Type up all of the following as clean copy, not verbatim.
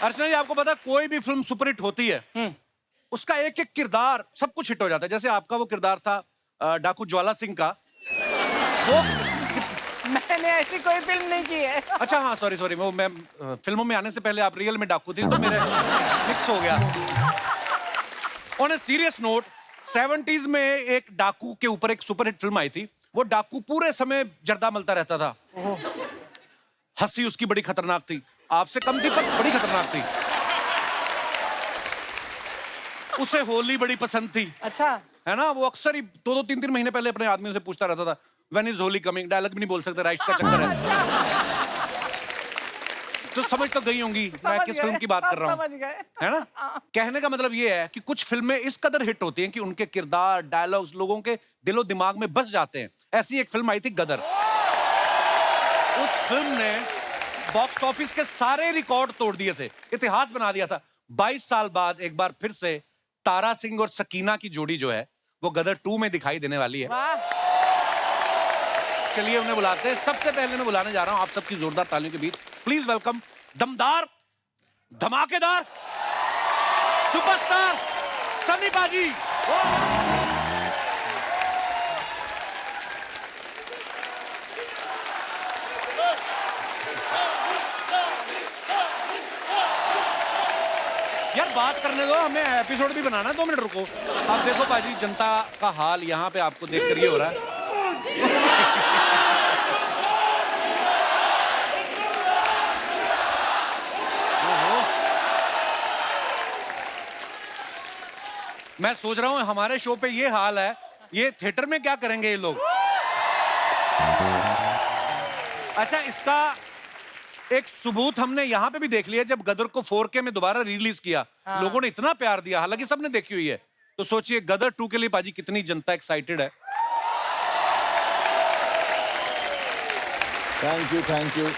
अर्चना जी, आपको पता है कोई भी फिल्म सुपरहिट होती है उसका एक एक किरदार सब कुछ हिट हो जाता है। जैसे आपका वो किरदार था डाकू ज्वाला सिंह का, वो मैंने ऐसी कोई फिल्म नहीं की है। अच्छा हाँ सॉरी सॉरी, वो मैं फिल्मों में आने से पहले आप रियल में डाकू थी तो मेरे मिक्स हो गया। On a serious note, 70s में एक डाकू के ऊपर एक सुपरहिट फिल्म आई थी। वो डाकू पूरे समय जर्दा मलता रहता था। हंसी उसकी बड़ी खतरनाक थी, आपसे कम थी पर बड़ी खतरनाक थी। उसे होली बड़ी पसंद थी। अच्छा है ना, वो अक्सर ही 2-2 3-3 महीने पहले अपने आदमियों से पूछता रहता था when is Holi coming. Dialogue भी नहीं बोल सकते, राइट्स का चक्कर है। तो समझ तो गई होंगी मैं किस फिल्म की बात कर रहा हूँ, समझ गए। है ना। कहने का मतलब ये है कि कुछ फिल्में इस कदर हिट होती हैं कि उनके किरदार डायलॉग्स लोगों के दिलो दिमाग में बस जाते हैं। ऐसी एक फिल्म आई थी गदर। उस फिल्म ने बॉक्स ऑफिस के सारे रिकॉर्ड तोड़ दिए थे, इतिहास बना दिया था। 22 साल बाद एक बार फिर से तारा सिंह और सकीना की जोड़ी जो है वो गदर 2 में दिखाई देने वाली है। वाह। चलिए उन्हें बुलाते हैं। सबसे पहले मैं बुलाने जा रहा हूं आप सबकी जोरदार तालियों के बीच, प्लीज वेलकम दमदार, धमाकेदार, सुपरस्टार सनी पाजी। यार बात करने दो, हमें एपिसोड भी बनाना है। 2 मिनट रुको। अब देखो पाजी, जनता का हाल यहाँ पे आपको देख कर ये हो रहा है। मैं सोच रहा हूँ हमारे शो पे ये हाल है, ये थिएटर में क्या करेंगे ये लोग। अच्छा, इसका एक सबूत हमने यहाँ पे भी देख लिया जब गदर को 4K में दोबारा रिलीज किया। लोगों ने इतना प्यार दिया, हालांकि सबने देखी हुई है। तो सोचिए गदर 2 के लिए पाजी कितनी जनता एक्साइटेड है। थैंक यू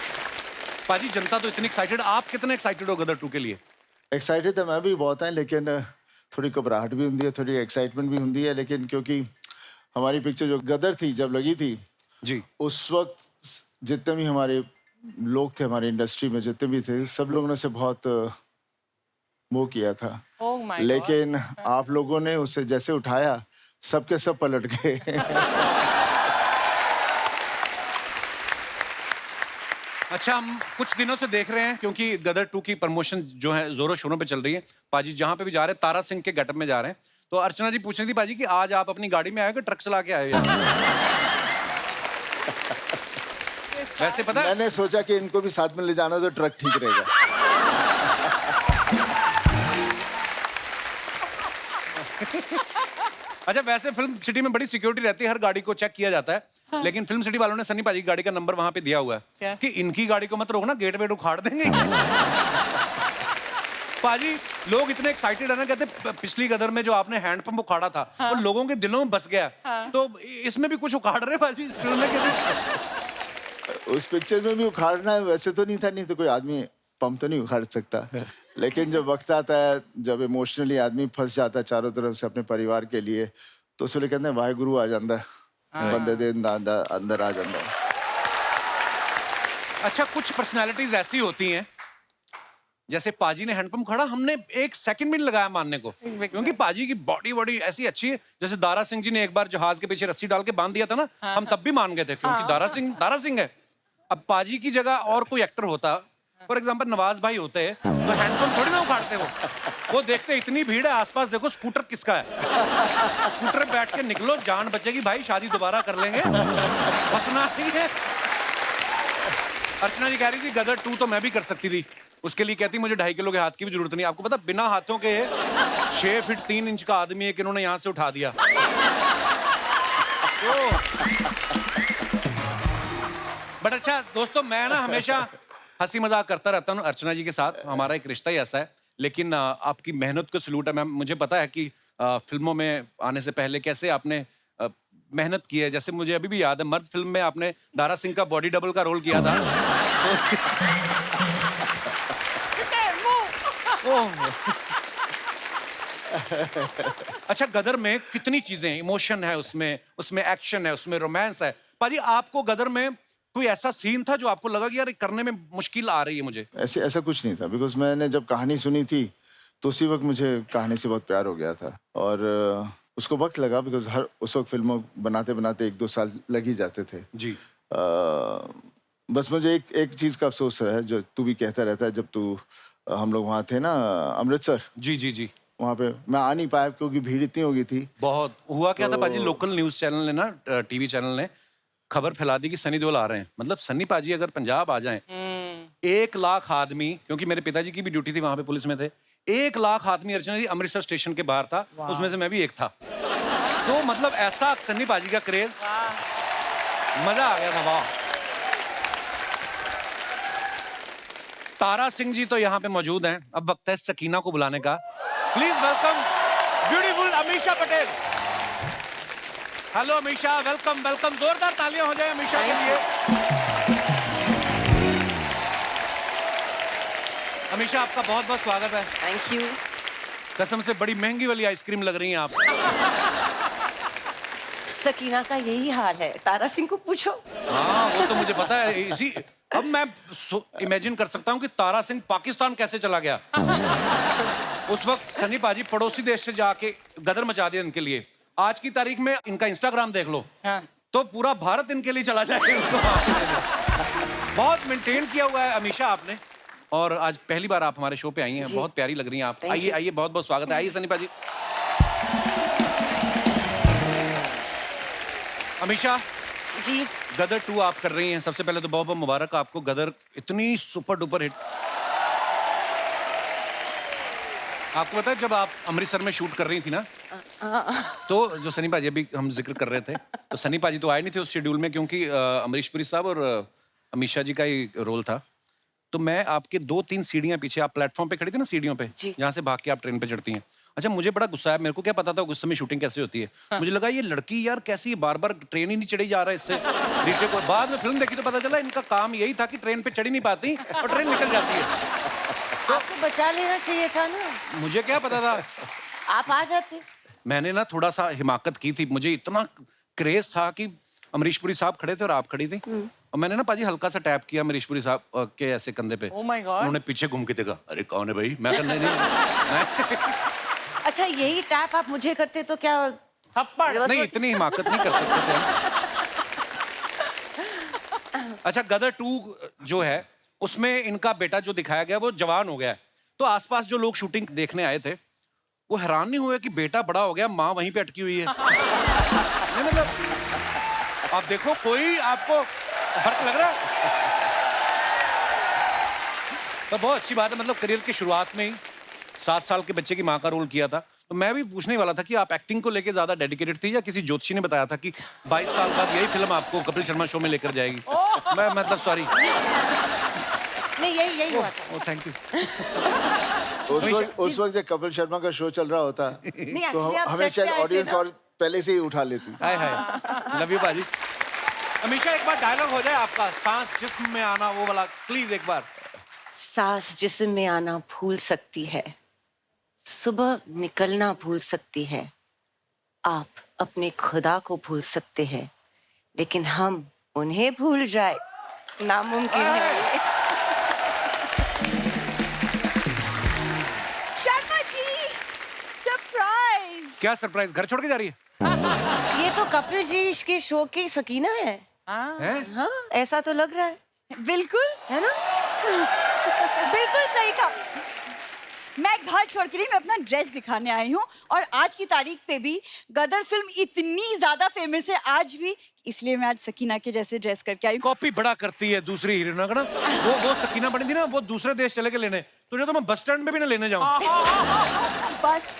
पाजी जनता तो इतनी एक्साइटेड, आप कितने एक्साइटेड हो गदर 2 के लिए? एक्साइटेड तो मैं भी बहुत है, लेकिन थोड़ी घबराहट भी होती है, थोड़ी एक्साइटमेंट भी होती है। लेकिन क्योंकि हमारी पिक्चर जो गदर थी जब लगी थी जी, उस वक्त जितने भी हमारे लोग थे हमारी इंडस्ट्री में, जितने भी थे, सब लोगों ने उसे बहुत वो किया था। Oh my God. लेकिन आप लोगों ने उसे जैसे उठाया सबके सब पलट गए। अच्छा, हम कुछ दिनों से देख रहे हैं क्योंकि गदर 2 की प्रमोशन जो है जोरों शोरों पे चल रही है। पाजी जहां पे भी जा रहे हैं तारा सिंह के गेटअप में जा रहे हैं। तो अर्चना जी पूछ रही थी पाजी कि आज आप अपनी गाड़ी में आए कि ट्रक चला के आए हो? वैसे पता है, मैंने सोचा कि इनको भी साथ में ले जाना तो ट्रक ठीक रहेगा। अच्छा वैसे फिल्म सिटी में बड़ी सिक्योरिटी रहती है, हर गाड़ी को चेक किया जाता है। लेकिन फिल्म सिटी वालों ने सनी पाजी की गाड़ी का नंबर वहां पे दिया हुआ है कि इनकी गाड़ी को मत रोकना, गेट वेट उखाड़ देंगे। पाजी लोग इतने एक्साइटेड है ना, कहते पिछली गदर में जो आपने हैंडपंप उखाड़ा था वो लोगों के दिलों में बस गया। तो इसमें भी कुछ उखाड़ रहे पाजी इस फिल्म में? उस पिक्चर में भी उखाड़ना है वैसे तो नहीं था, नहीं तो कोई आदमी पंप तो नहीं उखाड़ सकता। लेकिन जब वक्त आता है, जब इमोशनली आदमी फंस जाता है चारों तरफ से अपने परिवार के लिए, तो उसके लिए कहते हैं वाहेगुरु आ जाता है, बंदे दे अंदर आ जाता है। अच्छा, कुछ पर्सनालिटीज ऐसी होती हैं, जैसे पाजी ने हैंडपंप खड़ा, हमने 1 सेकंड भी नहीं लगाया मानने को, क्योंकि पाजी की बॉडी ऐसी अच्छी है। जैसे दारा सिंह जी ने एक बार जहाज के पीछे रस्सी डाल के बांध दिया था ना, हम तब भी मान गए थे क्योंकि दारा सिंह है। अब पाजी की जगह और कोई एक्टर होता, फॉर एग्जांपल नवाज भाई होते, तो हैंडपंप थोड़ी ना उखाड़ते। वो देखते इतनी भीड़ है आसपास, देखो स्कूटर किसका है, स्कूटर पे बैठ के निकलो, जान बचेगी भाई, शादी दोबारा कर लेंगे, फंसना नहीं है। अर्चना जी कह रही थी गदर 2 तो मैं भी कर सकती थी, उसके लिए कहती मुझे 2.5 किलो के हाथ की भी जरूरत नहीं। आपको पता बिना हाथों के 6 फीट 3 इंच का आदमी है कि इन्होंने यहां से उठा दिया। बट अच्छा दोस्तों, मैं ना हमेशा हंसी मजाक करता रहता हूँ अर्चना जी के साथ, हमारा एक रिश्ता ही ऐसा है। लेकिन आपकी मेहनत को सलूट है मैम। मुझे पता है कि फिल्मों में आने से पहले कैसे आपने मेहनत की है। जैसे मुझे अभी भी याद है, मर्द फिल्म में आपने दारा सिंह का बॉडी डबल का रोल किया था। अच्छा, गदर में कितनी चीजें, इमोशन है उसमें एक्शन है, उसमें रोमांस है। पाजी आपको गदर में कोई ऐसा सीन था जो आपको लगा कि यार ये करने में मुश्किल आ रही है मुझे? ऐसे ऐसा कुछ नहीं था, बिकॉज मैंने जब कहानी सुनी थी तो उसी वक्त मुझे कहानी से बहुत प्यार हो गया था। और उसको वक्त लगा, बिकॉज हर उस वक्त फिल्मों बनाते बनाते 1-2 साल लग ही जाते थे। जी। बस मुझे एक चीज़ का अफसोस है, जो तू भी कहता रहता है, जब हम लोग वहाँ थे ना अमृतसर, जी जी जी। वहाँ पे मैं आ नहीं पाया क्योंकि भीड़ इतनी हो गई थी। बहुत हुआ क्या था तो- पाजी, लोकल न्यूज चैनल ने ना, टीवी चैनल ने खबर फैला दी कि सनी देओल आ रहे हैं। मतलब सन्नी पाजी अगर पंजाब आ जाएं, 1 लाख आदमी, क्योंकि मेरे पिताजी की भी ड्यूटी थी वहां पे, पुलिस में थे, 1 लाख आदमी अर्चना जी अमृतसर स्टेशन के बाहर था, उसमें से मैं भी एक था। तो मतलब ऐसा सन्नी पाजी का क्रेज, मजा आ गया था। वाह। तारा सिंह जी तो यहाँ पे मौजूद हैं, अब वक्त है सकीना को बुलाने का। Please welcome beautiful Amisha Patel. Hello Amisha, welcome welcome, जोरदार तालियां हो जाए अमीषा के लिए। अमीषा आपका बहुत बहुत स्वागत है। Thank you. कसम से बड़ी महंगी वाली आइसक्रीम लग रही हैं आप। सकीना का यही हाल है, तारा सिंह को पूछो। हाँ वो तो मुझे पता है। इसी अब मैं इमेजिन कर सकता हूँ कि तारा सिंह पाकिस्तान कैसे चला गया। उस वक्त सनी पाजी पड़ोसी देश से जाके गदर मचा दिया इनके लिए। आज की तारीख में इनका इंस्टाग्राम देख लो, हाँ। तो पूरा भारत इनके लिए चला जाए। बहुत मेंटेन किया हुआ है अमीषा आपने, और आज पहली बार आप हमारे शो पे आई हैं। बहुत प्यारी लग रही हैं आप। Thank आइए you. आइए, बहुत बहुत स्वागत है। आइए सनी पाजी। अमीषा जी। गदर 2 आप कर रही हैं। सबसे पहले तो बहुत बहुत मुबारक आपको, गदर इतनी सुपर डुपर हिट। आपको पता है जब आप अमृतसर में शूट कर रही थी ना, तो जो सनी पाजी अभी हम जिक्र कर रहे थे, तो सनी पाजी तो आए नहीं थे उस शेड्यूल में, क्योंकि अमरीश पुरी साहब और अमीषा जी का ही रोल था। तो मैं आपके 2-3 सीढ़ियां पीछे, आप प्लेटफॉर्म पे खड़ी थी ना सीढ़ियों पे, जी। जहाँ से भाग के आप ट्रेन पे चढ़ती हैं। अच्छा, मुझे बड़ा गुस्सा है, मेरे को क्या पता था गुस्से में शूटिंग कैसे होती है। मुझे लगा ये लड़की यार कैसी बार बार ट्रेन ही नहीं चढ़ी जा रहा है इससे। नीचे को बाद में फिल्म देखी तो पता चला इनका काम यही था कि ट्रेन पे चढ़ी नहीं पाती और ट्रेन निकल जाती है। आपको बचा लेना चाहिए था ना, मुझे क्या पता था। आप आ जाते। मैंने ना थोड़ा सा हिमाकत की थी, मुझे इतना क्रेज था कि अमरीश पुरी साहब खड़े थे और आप खड़ी थी, और मैंने ना पाजी हल्का सा टैप किया अमरीश पुरी साहब के ऐसे कंधे पे। Oh my God. उन्होंने पीछे घूम के देखा, अरे कौन है भाई? मैं कहना नहीं। अच्छा, यही टैप आप मुझे करते तो क्या? थप्पड़। नहीं, इतनी हिमाकत नहीं कर सकते थे हम। अच्छा, गदर 2 जो है उसमें इनका बेटा जो दिखाया गया वो जवान हो गया है। तो आसपास जो लोग शूटिंग देखने आए थे वो हैरान नहीं हुए कि बेटा बड़ा हो गया, माँ वहीं पे अटकी हुई है? नहीं मतलब आप देखो, कोई आपको फर्क लग रहा है? तो बहुत अच्छी बात है, मतलब करियर की शुरुआत में ही 7 साल के बच्चे की माँ का रोल किया था। तो मैं भी पूछने वाला था कि आप एक्टिंग को लेके ज्यादा डेडिकेटेड थी, या किसी ज्योतिषी ने बताया था कि 22 साल बाद यही फिल्म आपको कपिल शर्मा शो में लेकर जाएगी? मैं मतलब सॉरी। नहीं, यही हुआ था। ओ थैंक यू। उस वक्त जब कपिल शर्मा का शो चल रहा होता नहीं, तो actually आप हमें set शायद पे आए थे ऑडियंस ना? और पहले से ही उठा लेती। हाय हाय, लव यू बाजी। हमेशा एक बार डायलॉग हो जाए आपका, सांस जिस्म में आना, वो वाला प्लीज एक बार। सांस जिस्म में आना भूल सकती है, सुबह निकलना भूल सकती है, आप अपने खुदा को भूल सकते हैं, लेकिन हम उन्हें भूल जाए नामुमकिन है। शर्मा जी, सरप्राइज। क्या सरप्राइज? घर छोड़ के जा रही है? ये तो कपिल जी के शो की सकीना है। हैं? हाँ, ऐसा तो लग रहा है बिल्कुल, है ना? बिल्कुल सही कहा। मैं घर छोड़ के नहीं, मैं अपना ड्रेस दिखाने आई हूँ, और आज की तारीख पे भी गदर फिल्म इतनी ज्यादा फेमस है आज भी, इसलिए मैं आज सकीना के जैसे ड्रेस करके आई हूँ। कॉपी बड़ा करती है दूसरी हीरोइनों का ना। वो सकीना बनी थी ना, वो दूसरे देश चले के लेने, तुझे तो मैं बस स्टैंड में भी ना लेने जाऊँ। बस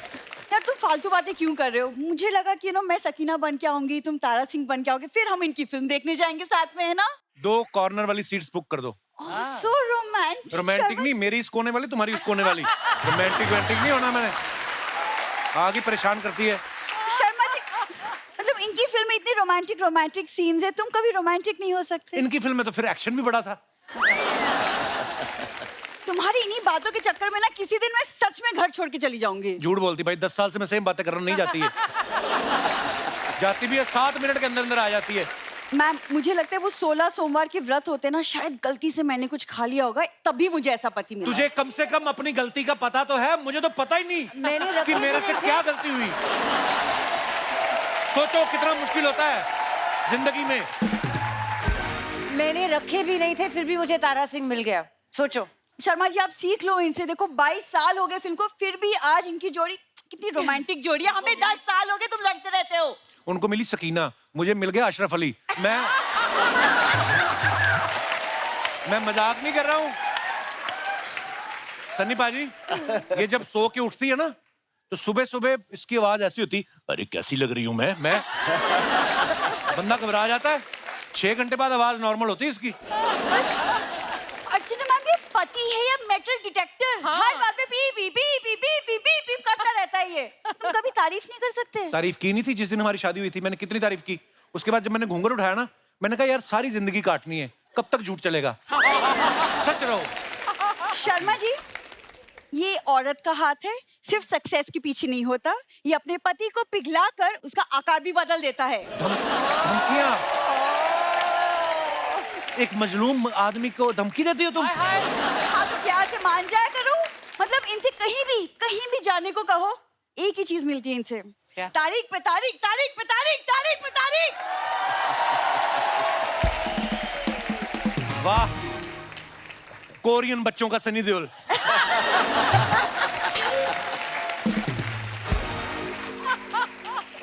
यार, तुम फालतू बातें क्यों कर रहे हो? मुझे लगा कि मैं सकीना बन के आऊंगी, तुम तारा सिंह बन के आओगे, फिर हम इनकी फिल्म देखने जाएंगे साथ में, है ना? 2 कॉर्नर वाली सीट्स बुक कर दो। So romantic. रोमांटिक नहीं, मेरी इस कोने वाली, तुम्हारी उस कोने वाली। रोमांटिक नहीं होना मैंने, आगे परेशान करती है। शर्मा जी, मतलब इनकी फिल्म में इतनी रोमांटिक सीन्स है, तुम कभी रोमांटिक नहीं हो सकते? इनकी फिल्म में तो फिर एक्शन भी बड़ा था। तुम्हारी इन्हीं बातों के चक्कर में ना किसी दिन मैं सच में घर छोड़ के चली जाऊंगी। झूठ बोलती भाई, 10 साल से मैं सेम बातें कर रहा हूं, नहीं जाती है। जाती भी है 7 मिनट के अंदर अंदर आ जाती है। मैम मुझे लगता है वो 16 सोमवार के व्रत होते ना, शायद गलती से मैंने कुछ खा लिया होगा, तभी मुझे ऐसा पति मिला। तुझे कम से कम अपनी गलती का पता तो है, मुझे तो पता ही नहीं मैंने कि रखे मेरे भी से नहीं क्या गलती हुई। सोचो कितना मुश्किल होता है जिंदगी में। मैंने रखे भी नहीं थे, फिर भी मुझे तारा सिंह मिल गया। सोचो। शर्मा जी आप सीख लो इनसे, देखो 22 साल हो गए फिल्म को, फिर भी आज इनकी जोड़ी कितनी रोमांटिक जोड़ी है। हमें 10 साल हो गए तुम लड़ते रहते हो। उनको मिली सकीना, मुझे मिल गया अशरफ अली। मैं मजाक नहीं कर रहा हूं। सन्नी पाजी, ये जब सो के उठती है ना, तो सुबह सुबह इसकी आवाज ऐसी होती, अरे कैसी लग रही हूं मैं बंदा घबरा जाता है। 6 घंटे बाद आवाज नॉर्मल होती है इसकी। अर्चना मैम ये पति है या मेटल डिटेक्टर? हर बात में P P P P P P P P करता रहता है ये। तुम कभी तारीफ नहीं कर सकते? तारीफ की नहीं थी जिस दिन हमारी शादी हुई थी, मैंने कितनी तारीफ की। उसके बाद जब मैंने घूंघट उठाया ना, मैंने कहा यार सारी जिंदगी काटनी है, कब तक झूठ चलेगा। सच रहो। शर्मा जी ये औरत का हाथ है, सिर्फ सक्सेस के पीछे नहीं होता, ये अपने पति को पिघलाकर उसका आकार भी बदल देता है। धमकियां? एक मजलूम आदमी को धमकी देती हो तुम? हाँ तो प्यार से मान जाया करो। मतलब इनसे कहीं भी जाने को कहो, एक ही चीज मिलती है इनसे, तारीख पे तारीख, तारीख पे तारीख, तारीख पे तारीख। वाह, कोरियन बच्चों का सनी देओल।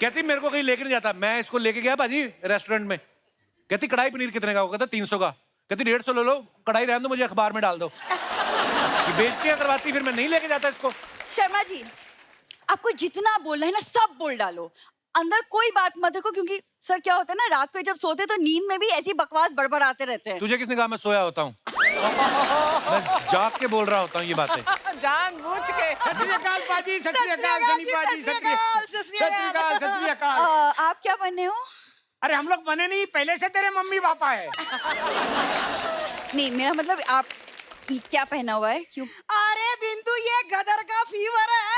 कहती मेरे को कहीं लेके नहीं जाता। मैं इसको लेके गया भाजी रेस्टोरेंट में, कहती कढ़ाई पनीर कितने का? वो कहता 300 का। कहती 150 ले लो, कढ़ाई रहने दो, मुझे अखबार में डाल दो। बेइज्जतियां करवाती, फिर मैं नहीं लेके जाता इसको। शर्मा जी आपको जितना बोलना है ना सब बोल डालो, अंदर कोई बात मत रखो, क्योंकि सर क्या होता है ना, रात को जब सोते तो नींद में भी ऐसी बकवास बड़बड़ाते रहते हैं। तुझे किसने कहा मैं सोया होता हूँ? मैं जाग के बोल रहा होता हूँ ये बातें। जानबूझ के। सत श्री अकाल पाजी, सत श्री अकाल सनी पाजी, सत श्री अकाल। आप क्या बने हो? अरे हम लोग बने नहीं, पहले से तेरे मम्मी पापा है। नहीं मेरा मतलब आप ये क्या पहना हुआ है? क्यों? अरे बिंदु ये गदर का फीवर है।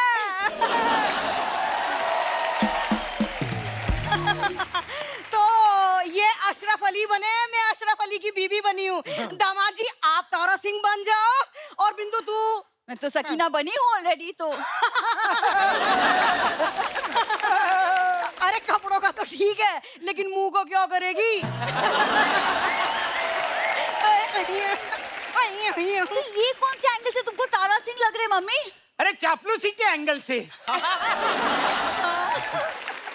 तो ये अशरफ अली बने, मैं अशरफ अली की बीबी बनी हूँ। दामाद जी आप तारा सिंह बन जाओ, और बिंदु तू। मैं तो सकीना बनी हूँ ऑलरेडी तो। अरे कपड़ों का तो ठीक है, लेकिन मुंह को क्या करेगी? तो ये कौन से एंगल से तुमको तारा सिंह लग रहे मम्मी? अरे चापलूसी के एंगल से।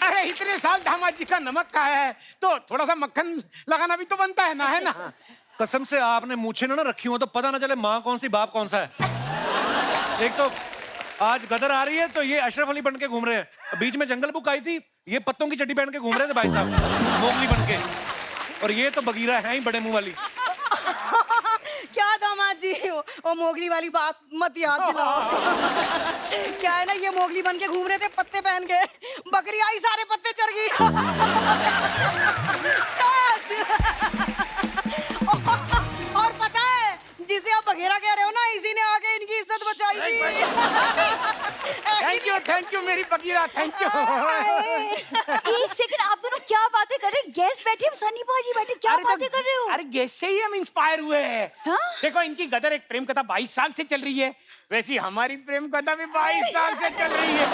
अरे इतने साल दामाद जी का नमक खाया है, तो थोड़ा सा मक्खन लगाना भी तो बनता है ना, है ना? कसम से आपने मूछें ना रखी हो तो पता ना चले माँ कौन सी बाप कौन सा है। एक तो आज गदर आ रही है तो ये अशरफ अली बन के घूम रहे हैं, बीच में जंगल बुक आई थी, ये पत्तों की चड्डी पहन के घूम रहे थे भाई साहब मोगली बन के, और ये तो बगीरा है ही बड़े मुंह वाली। क्या दामाद जी वो मोगली वाली बात मत याद दिलाओ। क्या है ना, ये मोगली बन के घूम रहे थे पत्ते पहन के, बकरी आई सारे पत्ते चढ़ गई। सच। और पता है जिसे आप बघेरा कह रहे हो ना, इसी ने आके इनकी इज्जत बचाई थी। थैंक यू मेरी बगीरा, थैंक यू। एक सेकंड, आप दोनों क्या बातें कर रहे हैं? गेस्ट बैठे, सनी भाजी बैठे, क्या बातें कर रहे हो? अरे गेस्ट से ही हम इंस्पायर हुए हैं। हाँ? देखो इनकी गदर एक प्रेम कथा 22 साल से चल रही है, वैसी हमारी प्रेम कथा भी 22 साल से चल रही है।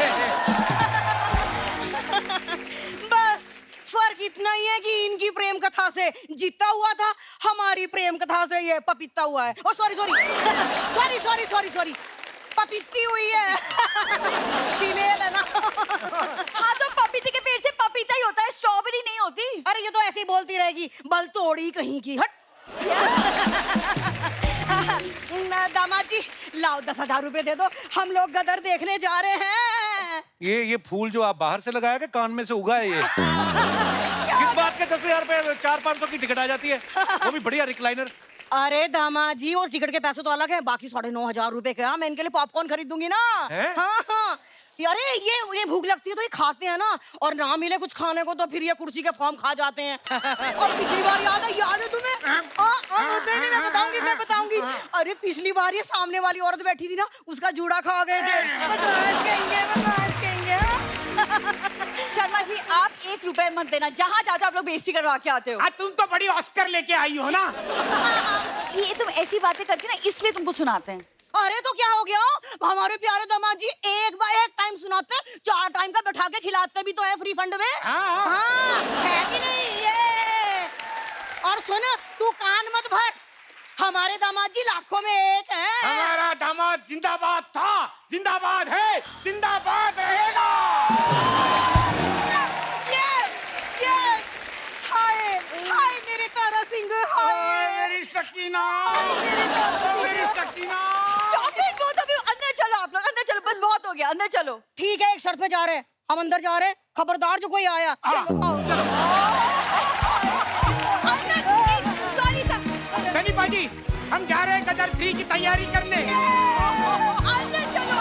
बस फर्क इतना ही है कि इनकी प्रेम कथा से जीता हुआ था, हमारी प्रेम कथा से ये पपीता हुआ है। ओ सॉरी पपीती हुई है। फीमेल है ना। हाँ तो पपीते के पेड़ से पपीता ही होता है, स्ट्रॉबेरी नहीं होती। अरे ये तो ऐसे ही बोलती रहेगी, बल तोड़ी कहीं की। हट। दामाद जी लाओ 10,000 रुपए दे दो, हम लोग गदर देखने जा रहे हैं। ये फूल जो आप बाहर से लगाया कि कान में से उगा है ये? किस बात के 10,000 रुपए? 400-500 की टिकट आ जाती है, वो भी बढ़िया रिक्लाइनर। अरे दामाद जी वो टिकट के पैसे तो अलग है, बाकी 9,500 रुपए के। मैं इनके लिए पॉपकॉर्न खरीद दूंगी ना। हाँ। अरे ये भूख लगती है तो ये खाते हैं ना, और ना मिले कुछ खाने को तो फिर ये कुर्सी के फॉर्म खा जाते हैं। और पिछली बार याद है तुम्हें? मैं बताऊंगी। अरे पिछली बार ये सामने वाली औरत बैठी थी ना, उसका जूड़ा खा गए थे। बदमाश कहेंगे। शर्मा जी आप 1 रुपए मत देना, जहाँ जाते हो आप लोग बेइज्जती करवा के आते हो। तुम तो बड़ी ऑस्कर लेके आई हो ना। ये तुम ऐसी बातें करके ना इसलिए तुमको सुनाते हैं। अरे तो क्या हो गया, हमारे प्यारे दामाद जी एक टाइम सुनाते, 4 टाइम का बैठा के खिलाते भी तो है फ्री फंड में। हाँ, है कि नहीं ये? और सुन, तू कान मत भर, हमारे दामाद जी लाखों में एक है। हमारा दामाद जिंदाबाद था, जिंदाबाद है, जिंदाबाद रहेगा। Yes yes. हाय हाय मेरे तारा सिंह, हाय मेरी शकीना, मेरे तारा मेरी Shakina. Stop it, both of you. अंदर चलो आप लोग, अंदर चलो, बस बहुत हो गया, अंदर चलो। ठीक है, एक शर्त पे जा रहे हैं, हम अंदर जा रहे हैं, खबरदार जो कोई आया। चलो सॉरी सर। सनी पाजी, हम जा रहे हैं गदर 3 की तैयारी करने। अंदर चलो।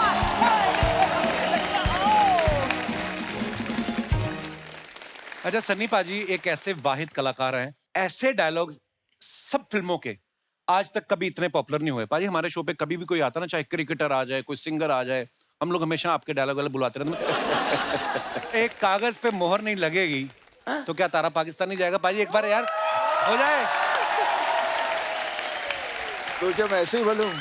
अच्छा सन्नी पाजी एक ऐसे वाहिद कलाकार हैं, ऐसे डायलॉग सब फिल्मों के आज तक कभी इतने पॉपुलर नहीं हुए। पाजी हमारे शो पे कभी भी कोई आता ना, चाहे क्रिकेटर आ जाए, कोई सिंगर आ जाए, हम लोग हमेशा आपके डायलॉग वाले बुलाते रहते। एक कागज पे मोहर नहीं लगेगी तो क्या तारा पाकिस्तान नहीं जाएगा? पाजी एक बार यार हो जाए। तो क्या मैं ऐसे ही बोलूं?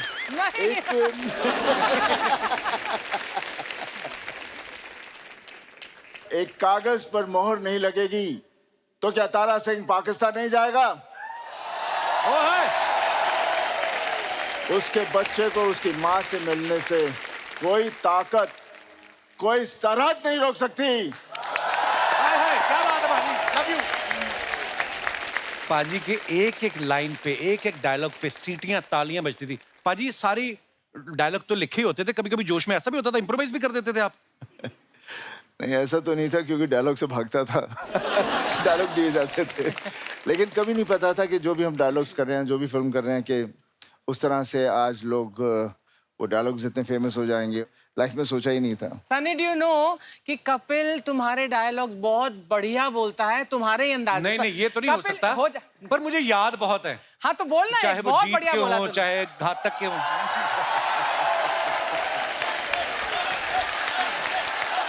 एक कागज पर मोहर नहीं लगेगी तो क्या तारा सिंह पाकिस्तान नहीं जाएगा? ओ है। उसके बच्चे को उसकी माँ से मिलने से कोई ताकत, कोई सरहद नहीं रोक सकती। हाय हाय, क्या बात है पाजी, लव यू। पाजी के एक एक लाइन पे, एक एक डायलॉग पे सीटियां, तालियां बजती थी। पाजी सारी डायलॉग तो लिखे ही होते थे, कभी कभी जोश में ऐसा भी होता था इम्प्रोवाइज भी कर देते थे आप? नहीं ऐसा तो नहीं था क्योंकि डायलॉग से भागता था। डायलॉग दिए जाते थे, लेकिन कभी नहीं पता था कि जो भी हम डायलॉग्स कर रहे हैं, जो भी फिल्म कर रहे हैं, कि उस तरह से आज लोग वो डायलॉग्स इतने फेमस हो जाएंगे, लाइफ में सोचा ही नहीं था। सनी डू यू नो कि कपिल तुम्हारे डायलॉग्स बहुत बढ़िया बोलता है, तुम्हारे ही अंदाज नहीं नहीं ये तो नहीं हो सकता, पर मुझे याद बहुत है। हाँ तो बोलना है, चाहे वो बहुत जीत बढ़िया के बोला हो, तुमने। चाहे घातक के हो।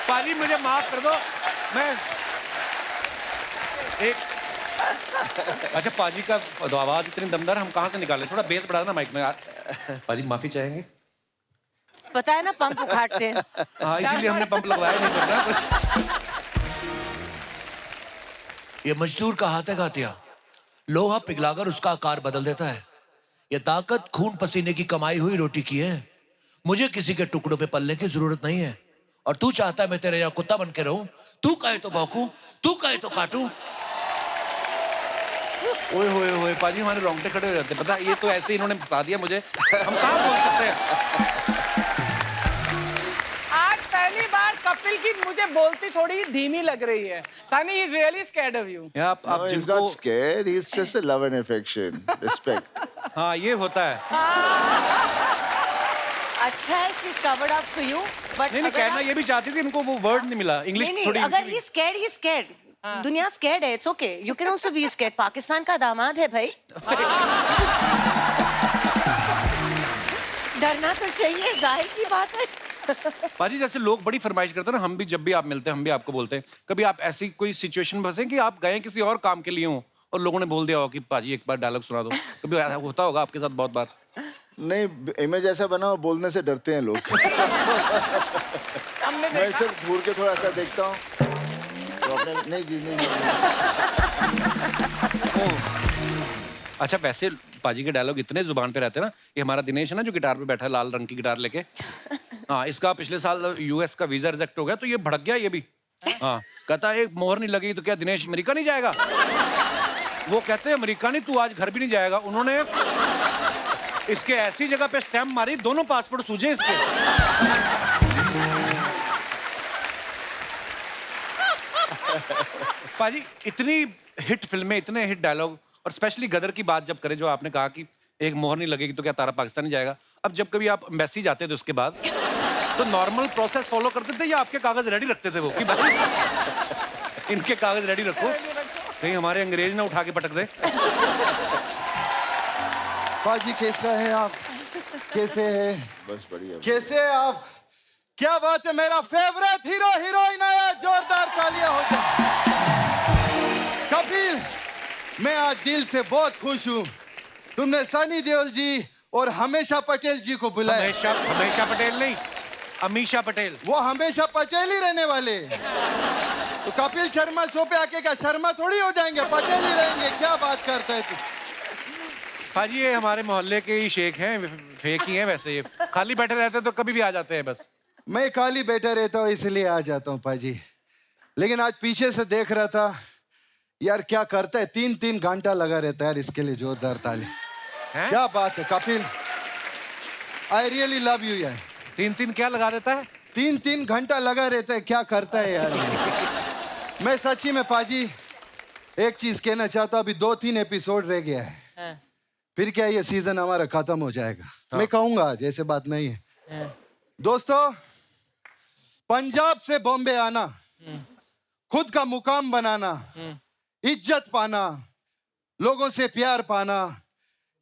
पाजी मुझे माफ कर दो, मैं एक अच्छा पाजी का आवाज इतनी दमदार हम कहाँ से निकाले? थोड़ा बेस बढ़ा देना माइक में यार। पाजी माफी चाहेंगे? पता है ना पंप उखाड़ते हैं। हाँ इसीलिए हमने पंप लगवाया नहीं करना। ये मजदूर का हाथ है घातिया, लोहा पिघलाकर उसका आकार बदल देता है। ये ताकत खून पसीने की कमाई हुई रोटी की है। मुझे किसी के टुकड़ों पे पलने की जरूरत नहीं है। और तू चाहता है मैं तेरे यहाँ कुत्ता बन के रहूं? तू कहे तो भौंकूं, तू कहे तो काटूं। ओए होए होए पाजी हमारे रोंगटे खड़े हो जाते, पता ये तो ऐसे इन्होंने फंसा दिया मुझे, हम कहाँ बोल सकते हैं। आज पहली बार कपिल की मुझे बोलती थोड़ी धीमी लग रही है। Sunny is really scared of you. आप No, he's जिनको not scared. He's just a love and affection, respect. हाँ ये होता है। अच्छा है she is covered up for you, but नहीं नहीं कहना ये भी चाहती थी, इनको वो वर्ड नहीं मिला इंग्लिश नहीं थोड़ी। अगर ही स्कैर्ड दुनिया स्कैर्ड है, it's okay, you can also be scared. Pakistan का दामाद है भाई। डरना तो चाहिए, जाहिर सी बात है। पाजी जैसे लोग बड़ी फरमाइश करते हैं ना, हम भी जब भी आप मिलते हैं हम भी आपको बोलते हैं, कभी आप ऐसी कोई सिचुएशन फंसे कि आप गए किसी और काम के लिए हो और लोगों ने बोल दिया हो कि पाजी एक बार डायलॉग सुना दो, कभी ऐसा होता होगा आपके साथ? बहुत बार। नहीं, इमेज ऐसा बना, बोलने से डरते हैं लोग। मैं सिर्फ घूर के थोड़ा सा देखता हूँ तो अपने नहीं जी नहीं। अच्छा वैसे पाजी के डायलॉग इतने जुबान पे रहते हैं ना, ये हमारा दिनेश है ना जो गिटार पे बैठा है लाल रंग की गिटार लेके, हाँ इसका पिछले साल यूएस का वीजा रिजेक्ट हो गया तो ये भड़क गया ये भी। हाँ कहता है एक मोहर नहीं लगी तो क्या दिनेश अमेरिका नहीं जाएगा? वो कहते हैं अमेरिका नहीं, तू आज घर भी नहीं जाएगा। उन्होंने इसके ऐसी जगह पे स्टैम्प मारी, दोनों पासपोर्ट सूझे इसके। पाजी इतनी हिट फिल्में, इतने हिट डायलॉग, और स्पेशली गदर की बात जब करें, जो आपने कहा कि एक मोहर नहीं लगेगी तो क्या तारा पाकिस्तान नहीं जाएगा, अब जब कभी आप एम्बेसी जाते थे उसके बाद तो नॉर्मल प्रोसेस फॉलो करते थे या आपके कागज रेडी रखते थे वो कि भाई इनके कागज रेडी रखो कहीं हमारे अंग्रेज ना उठा के पटक दे? पाजी कैसा है आप? कैसे है? बस बढ़िया। कैसे है आप? क्या बात है, मेरा फेवरेट हीरो हीरोइन आया जोरदार तालियां हो जाए। कपिल, मैं आज दिल से बहुत खुश हूँ। तुमने सनी देओल जी और हमेशा पटेल जी को बुलाया। हमेशा हमेशा पटेल नहीं, अमीषा पटेल। वो हमेशा पटेल ही रहने वाले हैं। तो कपिल शर्मा शो पे आके क्या शर्मा थोड़ी हो जाएंगे, पटेल ही रहेंगे। क्या बात करता है तू? पाजी ये हमारे मोहल्ले के ही शेख हैं, फेक ही हैं वैसे। ये खाली बैठे रहते हैं तो कभी भी आ जाते हैं बस। मैं खाली बैठा रहता हूँ इसलिए आ जाता हूँ पाजी। लेकिन आज पीछे से देख रहा था यार, क्या करता है, 3-3 घंटा लगा रहता है यार। इसके लिए जोरदार ताली। क्या बात है Kapil, I really love you यार। 3-3 क्या लगा देता है? 3-3 घंटा लगा रहता है, क्या करता है यार। मैं सच्ची में पाजी एक चीज कहना चाहता हूँ, अभी 2-3 एपिसोड रह गया है। फिर क्या ये सीजन हमारा खत्म हो जाएगा। मैं कहूंगा आज, ऐसे बात नहीं है। दोस्तों, पंजाब से बॉम्बे आना, खुद का मुकाम बनाना, इज्जत पाना, लोगों से प्यार पाना,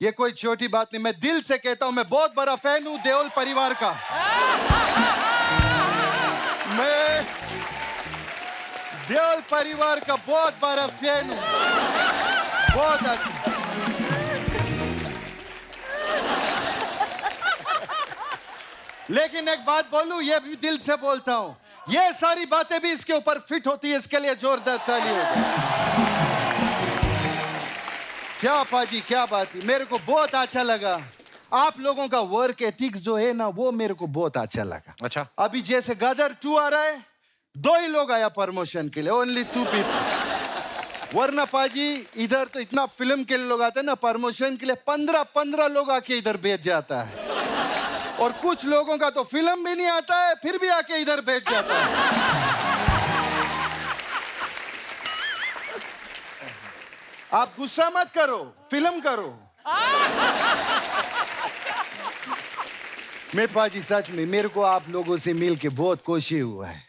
ये कोई छोटी बात नहीं। मैं दिल से कहता हूं, मैं बहुत बड़ा फैन हूं देओल परिवार का। मैं देओल परिवार का बहुत बड़ा फैन हूं। बहुत अच्छा। लेकिन एक बात बोलूं, ये भी दिल से बोलता हूं, ये सारी बातें भी इसके ऊपर फिट होती है। इसके लिए जोरदार ताली हो जाए। क्या पाजी, क्या बात है। मेरे को बहुत अच्छा लगा। आप लोगों का वर्क एथिक्स जो है ना, वो मेरे को बहुत अच्छा लगा। अच्छा, अभी जैसे गदर 2 आ रहा है, 2 ही लोग आया प्रमोशन के लिए, ओनली 2 पीपल। वरना पाजी इधर तो इतना फिल्म के लिए लोग आते हैं ना प्रमोशन के लिए, 15 लोग आके इधर बैठ जाता है। और कुछ लोगों का तो फिल्म भी नहीं आता है, फिर भी आके इधर बैठ जाता है। आप गुस्सा मत करो, फिल्म करो। मैं पाजी सच में, मेरे को आप लोगों से मिल के बहुत खुशी हुआ है।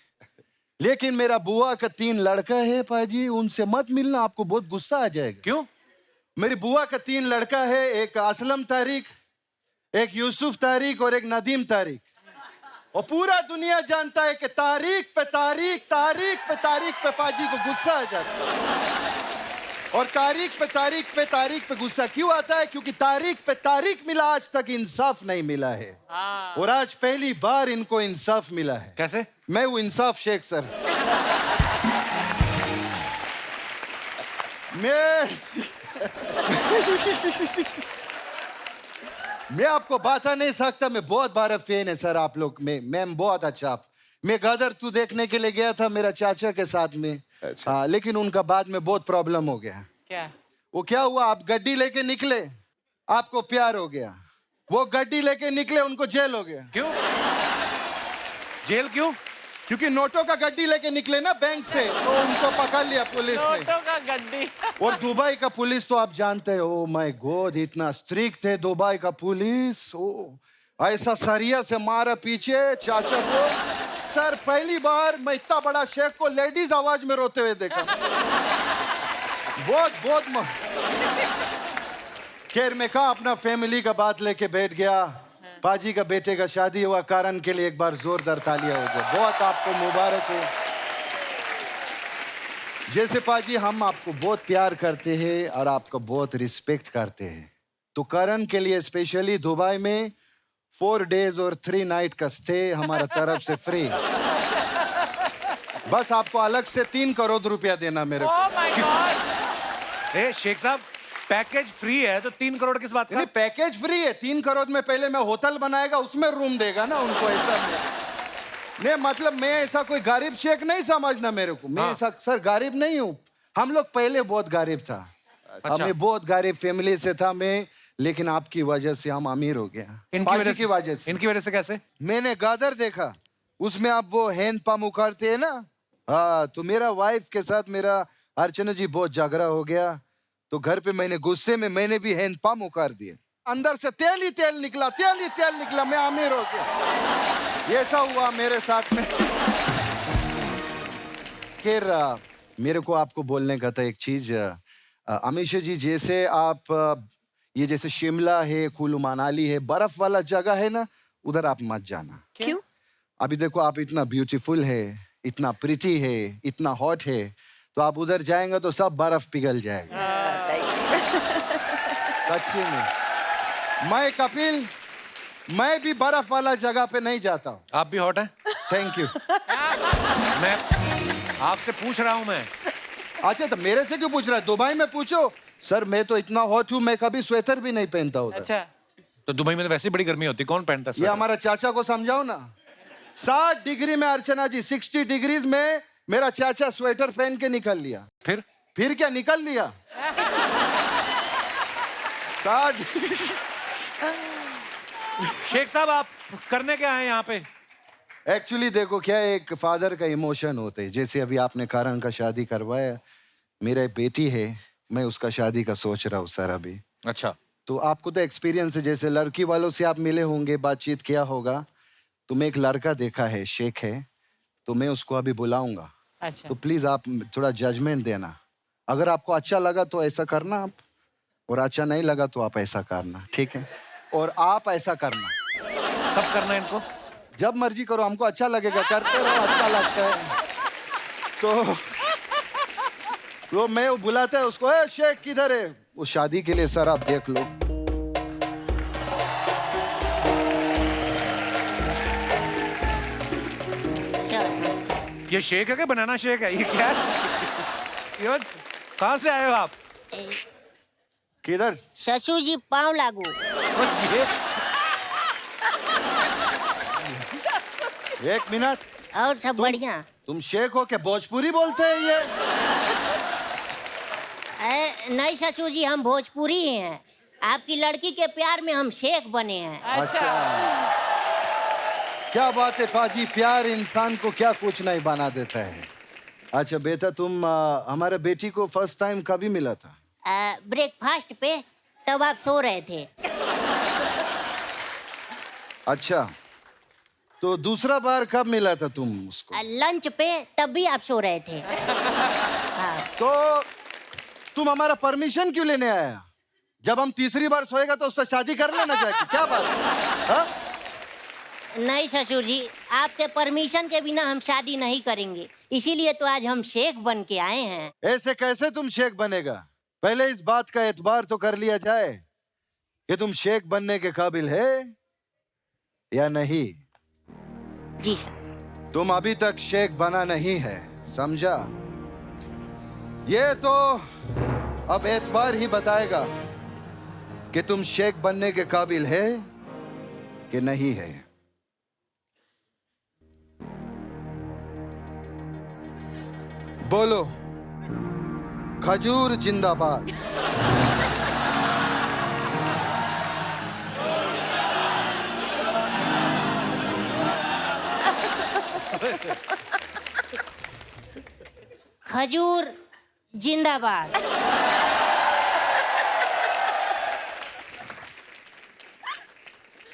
लेकिन मेरा बुआ का 3 लड़का है पाजी, उनसे मत मिलना, आपको बहुत गुस्सा आ जाएगा। क्यों? मेरी बुआ का 3 लड़का है, एक असलम तारिक, एक यूसुफ तारिक और एक नदीम तारिक। और पूरा दुनिया जानता है कि तारीख पे तारीख, तारीख पे तारीख पे पाजी को गुस्सा आ जाता है। और तारीख पे तारीख पे तारीख पे गुस्सा क्यों आता है? क्योंकि तारीख पे तारीख मिला, आज तक इंसाफ नहीं मिला है। और आज पहली बार इनको इंसाफ मिला है। कैसे? मैं हूं इंसाफ शेख सर। मैं आपको बता नहीं सकता, मैं बहुत बड़ा फैन है सर आप लोग। मैं बहुत अच्छा। मैं गदर 2 देखने के लिए गया था मेरा चाचा के साथ में। अच्छा। लेकिन उनका बाद में बहुत प्रॉब्लम हो गया। क्या? वो क्या हुआ, आप गड्डी लेके निकले, आपको प्यार हो गया। वो गड्डी लेके निकले, उनको जेल हो गया। क्यों? जेल क्यों? क्योंकि नोटों का गड्डी लेके निकले ना बैंक से, तो उनको पकड़ लिया पुलिस ने। नोटों का गड्डी। और दुबई का पुलिस तो आप जानते हो, माय गॉड, इतना स्ट्रिक्ट है दुबई का पुलिस। ऐसा सरिया से मारा पीछे चाचा को। सर पहली बार मैं इतना बड़ा शेख को लेडीज आवाज में रोते हुए देखा। बहुत खैर मैं कहा अपना फैमिली का बात लेके बैठ गया। पाजी का बेटे का शादी हुआ, कारण के लिए एक बार जोरदार तालियां हो जाए। बहुत आपको मुबारक हो। जैसे पाजी हम आपको बहुत प्यार करते हैं और आपका बहुत रिस्पेक्ट करते हैं, तो करण के लिए स्पेशली दुबई में 4 डेज और 3 नाइट का स्टे हमारा तरफ से फ्री। बस आपको अलग से 3 करोड़ रुपया देना मेरे को। Oh my God! ए शेख साहब, पैकेज फ्री है तो 3 करोड़ किस बात का? नहीं, पैकेज फ्री है। 3 करोड़ में पहले मैं होटल बनाएगा, उसमें रूम देगा ना उनको। ऐसा नहीं, मतलब मैं ऐसा कोई गरीब शेख नहीं समझना मेरे को। मैं ऐसा सर गरीब नहीं हूँ। हम लोग पहले बहुत गरीब था। अच्छा। मैं बहुत गरीब फैमिली से था मैं, लेकिन आपकी वजह से हम अमीर हो गया। इनकी वजह से। इनकी वजह से कैसे? मैंने गादर देखा, उसमें आप वो हैंड पंप उखाड़ते हैं ना। हाँ, तो मेरा वाइफ के साथ मेरा अर्चना जी बहुत झगड़ा हो गया, तो घर पे मैंने गुस्से में मैंने भी हैंड पंप उखाड़ दिए। अंदर से तेल ही तेल निकला, तेल ही तेल निकला, मैं अमीर हो गया। ऐसा हुआ मेरे साथ में। खैर मेरे को आपको बोलने का था एक चीज। अमीषा जी, जैसे आप ये जैसे शिमला है, कुल्लू मनाली है, बर्फ वाला जगह है ना, उधर आप मत जाना। क्यों? अभी देखो आप इतना ब्यूटीफुल है, इतना प्रिटी है, इतना हॉट है, तो आप उधर जाएंगे तो सब बर्फ पिघल जाएगा। सच्ची में मैं कपिल, मैं भी बर्फ वाला जगह पे नहीं जाता हूँ। आप भी हॉट हैं? Thank you. मैं आपसे पूछ रहा हूं मैं। अच्छा तो मेरे से क्यों पूछ रहा है? दुबई में पूछो। सर मैं तो इतना हॉट हूँ, मैं कभी स्वेटर भी नहीं पहनता उधर। अच्छा, तो दुबई में तो वैसे ही बड़ी गर्मी होती है, कौन पहनता है ये स्वेटर? हमारा चाचा को समझाओ ना। 60 डिग्री में अर्चना जी, 60 डिग्रीज में मेरा चाचा स्वेटर पहन के निकल लिया। फिर क्या निकल लिया? 60। शेख साहब आप करने क्या हैं यहाँ पे? एक्चुअली देखो क्या, एक फादर का इमोशन होते हैं। जैसे अभी आपने करण का शादी करवाया, मेरा एक बेटी है, मैं उसका शादी का सोच रहा हूँ सर अभी। अच्छा, तो आपको तो एक्सपीरियंस है, जैसे लड़की वालों से आप मिले होंगे, बातचीत किया होगा, तो मैं एक लड़का देखा है, शेख है, तो मैं उसको अभी बुलाऊंगा। अच्छा। तो प्लीज आप थोड़ा जजमेंट देना। अगर आपको अच्छा लगा तो ऐसा करना आप, और अच्छा नहीं लगा तो आप ऐसा करना, ठीक है? और आप ऐसा करना। कब करना है इनको? जब मर्जी करो, हमको अच्छा लगेगा, करते रहो, अच्छा लगता है तो मैं वो बुलाता है उसको, ए शेख किधर है? वो शादी के लिए सर आप देख लो। ये शेक है क्या? बनाना शेक है ये क्या है? ये कहाँ से आए हो आप? किधर? ससुर जी पाँव लागू। ये एक मिनट, और सब बढ़िया? तुम शेख हो क्या? भोजपुरी बोलते हैं ये? नहीं ससुर जी, हम भोजपुरी ही हैं। आपकी लड़की के प्यार में हम शेख बने हैं। अच्छा, क्या बात है पाजी, प्यार इंसान को क्या कुछ नहीं बना देता है। अच्छा बेटा, तुम हमारे बेटी को फर्स्ट टाइम कभी मिला था? ब्रेकफास्ट पे, तब आप सो रहे थे। अच्छा, तो दूसरा बार कब मिला था तुम उसको? लंच पे, तब भी आप सो रहे थे। तो तुम हमारा परमिशन क्यों लेने आया? जब हम तीसरी बार सोएगा तो उससे शादी कर लेना जाके, क्या बात है? नहीं ससुर जी, आपके परमिशन के बिना हम शादी नहीं करेंगे, इसीलिए तो आज हम शेख बन के आए हैं। ऐसे कैसे तुम शेख बनेगा? पहले इस बात का एतबार तो कर लिया जाए कि तुम शेख बनने के काबिल है या नहीं। जी सर। तुम अभी तक शेख बना नहीं है, समझा? ये तो अब एतबार ही बताएगा कि तुम शेख बनने के काबिल है कि नहीं है। बोलो, खजूर जिंदाबाद। खजूर जिंदाबाद।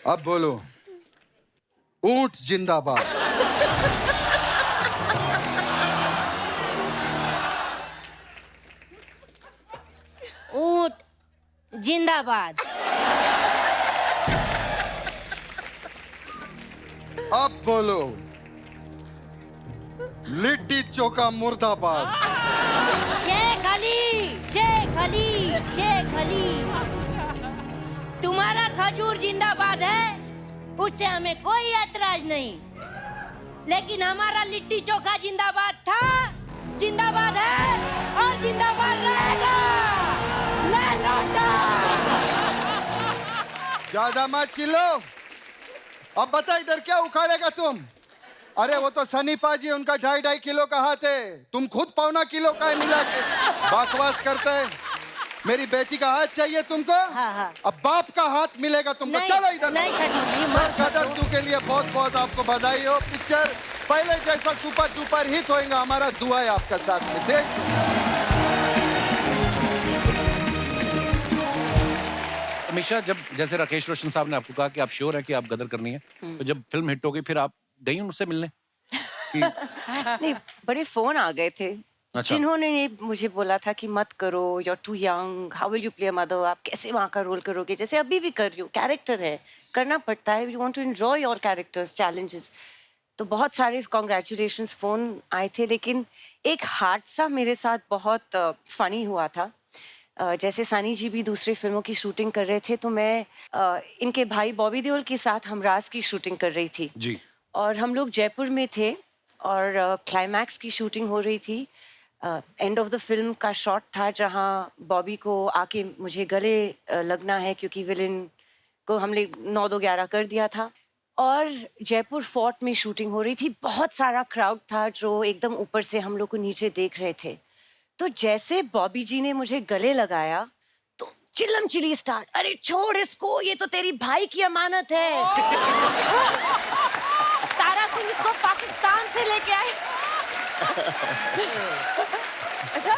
अब बोलो, ऊंट जिंदाबाद। ऊंट जिंदाबाद। अब बोलो, लिट्टी चोखा मुर्दाबाद। शेख अली, शेख अली, शेख अली। तुम्हारा खजूर जिंदाबाद है, उससे हमें कोई ऐतराज नहीं, लेकिन हमारा लिट्टी चोखा जिंदाबाद था, जिंदाबाद है और जिंदाबाद रहेगा। ले लौटा। ज्यादा मत चिल्लो। अब बता इधर क्या उखाड़ेगा तुम? अरे वो तो सनी पाजी, उनका 2.5 किलो का हाथ है, तुम खुद 1.25 किलो का है मिला के बकवास करते हैं। मेरी बेटी का हाथ चाहिए तुमको? हाँ। अब बाप का हाथ मिलेगा तुमको। नहीं, चलो इधर। नहीं ससुर जी, सर गदर 2 के लिए बहुत बहुत आपको बधाई हो। पिक्चर पहले जैसा सुपर डुपर हिट होएगा, हमारा दुआ है आपका साथ में। देख अमीषा, जब जैसे राकेश रोशन साहब ने आपको कहा कि आप श्योर है कि आप गदर करनी है, तो जब फिल्म हिट हो गई फिर आप गई उनसे मिलने? नहीं, बड़े फोन आ गए थे जिन्होंने मुझे बोला था कि मत करो, you are too young, how will you play mother, आप कैसे वहाँ का रोल करोगे? जैसे अभी भी कर रही हो, कैरेक्टर है, करना पड़ता है, you want to enjoy your characters, challenges. तो बहुत सारे कॉन्ग्रेचुलेशंस फ़ोन आए थे, लेकिन एक हादसा मेरे साथ बहुत फ़नी हुआ था। जैसे सानी जी भी दूसरी फिल्मों की शूटिंग कर रहे थे, तो मैं इनके भाई बॉबी देओल के साथ हमराज की शूटिंग कर रही थी जी। और हम लोग जयपुर में थे और क्लाइमैक्स की शूटिंग हो रही थी। एंड ऑफ द फिल्म का शॉट था जहां बॉबी को आके मुझे गले लगना है, क्योंकि विलेन को हमने 9-2-11 कर दिया था। और जयपुर फोर्ट में शूटिंग हो रही थी, बहुत सारा क्राउड था जो एकदम ऊपर से हम लोग को नीचे देख रहे थे। तो जैसे बॉबी जी ने मुझे गले लगाया तो चिल्लम चिल्ली स्टार्ट, अरे छोड़ इसको, ये तो तेरी भाई की अमानत है। तारा सिंह इसको पाकिस्तान से लेके आए। अच्छा,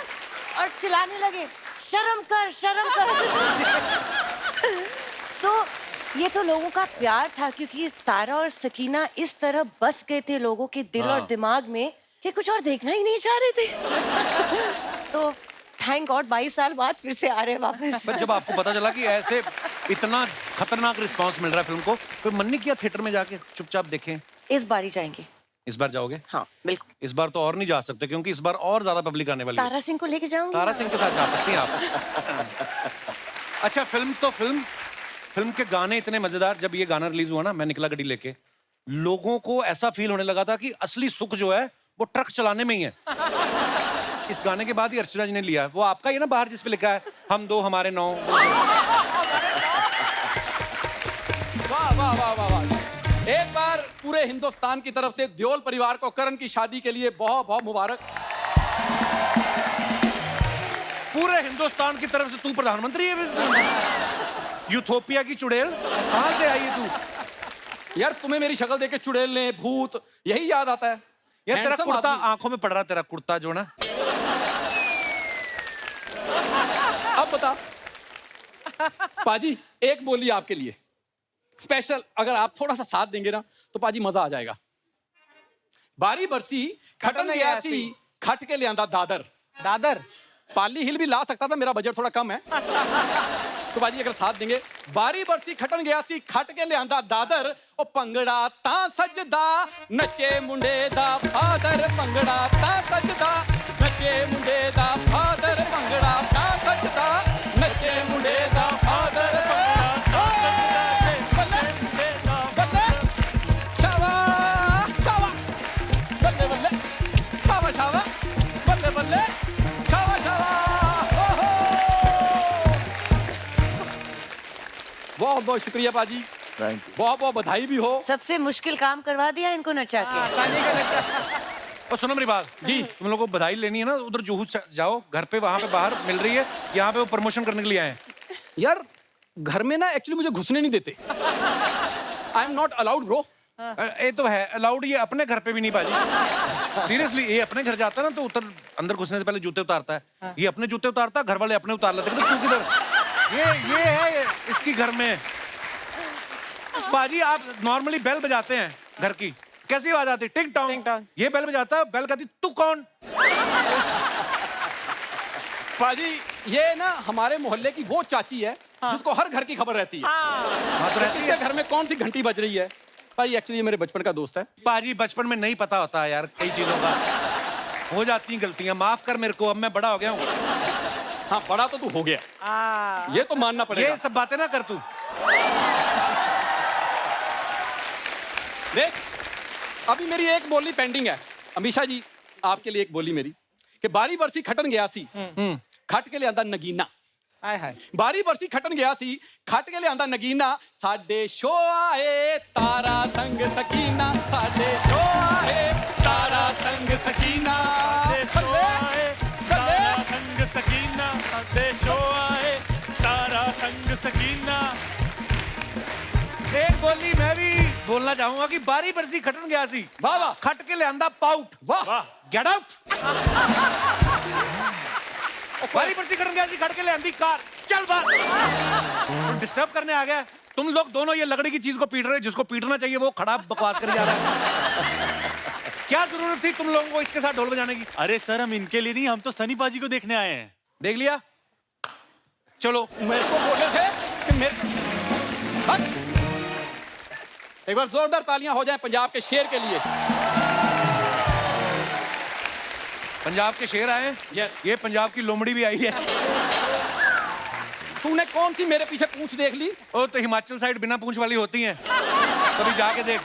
और चिल्लाने लगे, शर्म कर शर्म कर। तो ये तो लोगों का प्यार था, क्योंकि तारा और सकीना इस तरह बस गए थे लोगों के दिल और दिमाग में कि कुछ और देखना ही नहीं चाह रहे थे। तो थैंक गॉड 22 साल बाद फिर से आ रहे हैं वापस। पर जब आपको पता चला कि ऐसे इतना खतरनाक रिस्पांस मिल रहा है फिल्म को, तो मन नहीं किया थिएटर में जाके चुपचाप देखें? इस बार ही जाएंगे। इस बार जाओगे? हाँ बिल्कुल। इस बार तो और नहीं जा सकते, क्योंकि इस बार और ज्यादा पब्लिक आने वाली है। तारा सिंह को लेके जाऊंगी। तारा सिंह के साथ जा सकती हैं आप। अच्छा, फिल्म के गाने इतने मजेदार। जब ये गाना रिलीज हुआ ना, मैं निकला गड्डी लेके, लोगों को ऐसा फील होने लगा था कि असली सुख जो है वो ट्रक चलाने में ही है। इस गाने के बाद ही अर्चना जी ने लिया। वो आपका ही ना बाहर जिस पे लिखा है हम 2 हमारे 9। वाह वाह वाह वाह वाह। एक बार पूरे हिंदुस्तान की तरफ से देओल परिवार को करण की शादी के लिए बहुत बहुत मुबारक। पूरे हिंदुस्तान की तरफ से तू प्रधानमंत्री है? यूथोपिया की चुड़ैल कहां से आई है तू? यार तुम्हें मेरी शक्ल देख के चुड़ैलें, भूत यही याद आता है। यार तेरा Handsome कुर्ता आदमी। आंखों में पड़ रहा, तेरा कुर्ता जो ना। अब बता पाजी, एक बोली आपके लिए स्पेशल, अगर आप थोड़ा सा साथ देंगे ना तो पाजी मजा आ जाएगा। बारी बरसी खटन गया सी, खट के ले आंदा दादर। दादर पाली हिल भी ला सकता था, मेरा बजट थोड़ा कम है। तो बाजी अगर साथ देंगे, बारी बरसी खटन गया सी, खट के ले आंदा दादर, ओ पंगड़ा ता सजदा नचे मुंडे दा फादर, पंगड़ा ता सजदा नचे मुंडे दा फादर, पंगड़ा ता सजदा नचे मुंडे दा फादर, पंगड़ा ता सजदा नचे मुंडे दा फादर। शावा शावा बल्ले बल्ले, शावा शावा बल्ले बल्ले, शावा शावा। बहुत बहुत शुक्रिया पाजी, थैंक यू। बहुत बहुत बधाई भी हो। सबसे मुश्किल काम करवा दिया इनको नचा के। और सुनो मेरी बात जी, तुम लोगों को बधाई लेनी है ना, उधर जुहू जाओ, घर पे वहां पे बाहर मिल रही है, यहाँ पे वो प्रमोशन करने के लिए आए हैं। यार घर में ना एक्चुअली मुझे घुसने नहीं देते। I am not allowed bro. ये तो है अलाउड, ये अपने घर पे भी नहीं बाजी। सीरियसली, ये अपने घर जाता है ना तो अंदर घुसने से पहले जूते उतारता है। ये अपने जूते उतारता है, घर वाले अपने उतार लेते हैं। तू किधर? ये है इसकी घर में। बाजी आप नॉर्मली बेल बजाते हैं घर की, कैसी आवाज आती? टिंग टॉन्ग। ये बेल बजाता है, बेल कहती तू कौन? पाजी ये ना हमारे मोहल्ले की वो चाची है जिसको हर घर की खबर रहती है। हाँ तो रहती किसके है। घर में कौन सी घंटी बज रही है। भाई एक्चुअली मेरे बचपन का दोस्त है। पाजी बचपन में नहीं पता होता है यार, कई चीजों का हो जाती हैं गलतियां, माफ कर मेरे को, अब मैं बड़ा हो गया हूँ। हाँ बड़ा तो तू हो गया, ये तो मानना पड़ेगा। ये सब बातें ना कर तू। देख अभी मेरी एक बोली पेंडिंग है। अमीशा जी आपके लिए एक बोली मेरी कि बारी बरसी खटन गया सी, खट के ले आंदा नगीना। हाय हाय। बारी बरसी खटन गया सी, खट के ले आंदा नगीना, साडे शो आए तारा संग सकीना, साडे शो आए तारा संग सकीना, शो आए तारा संग सकीना, साडे शो आए तारा संग सकीना। एक बोली मैं भी बोलना चाहूंगा कि बारी बरसी खटन गया सी, वाह वाह, खट के ले आंदा पाउट। वाह गेट आउट। बारी बरसी खटन गया सी, खट के ले आंदी कार, चल बाहर। डिस्टर्ब करने आ गया। तुम लोग दोनों ये लकड़ी की चीज को पीट रहे, जिसको पीटना चाहिए वो खड़ा बकवास कर जा रहा है। क्या जरूरत थी तुम लोगों को इसके साथ ढोल बजाने की? अरे सर हम इनके लिए नहीं, हम तो सनी पाजी को देखने आए हैं। देख लिया, चलो। मेरे को बोले थे कि मेरे एक बार जोरदार तालियां हो जाएं पंजाब के शेर के लिए। पंजाब के शेर आए हैं। Yes. ये पंजाब की लोमड़ी भी आई है। तूने कौन सी मेरे पीछे पूंछ देख ली? ओ तो हिमाचल साइड बिना पूंछ वाली होती हैं, कभी जाके देख।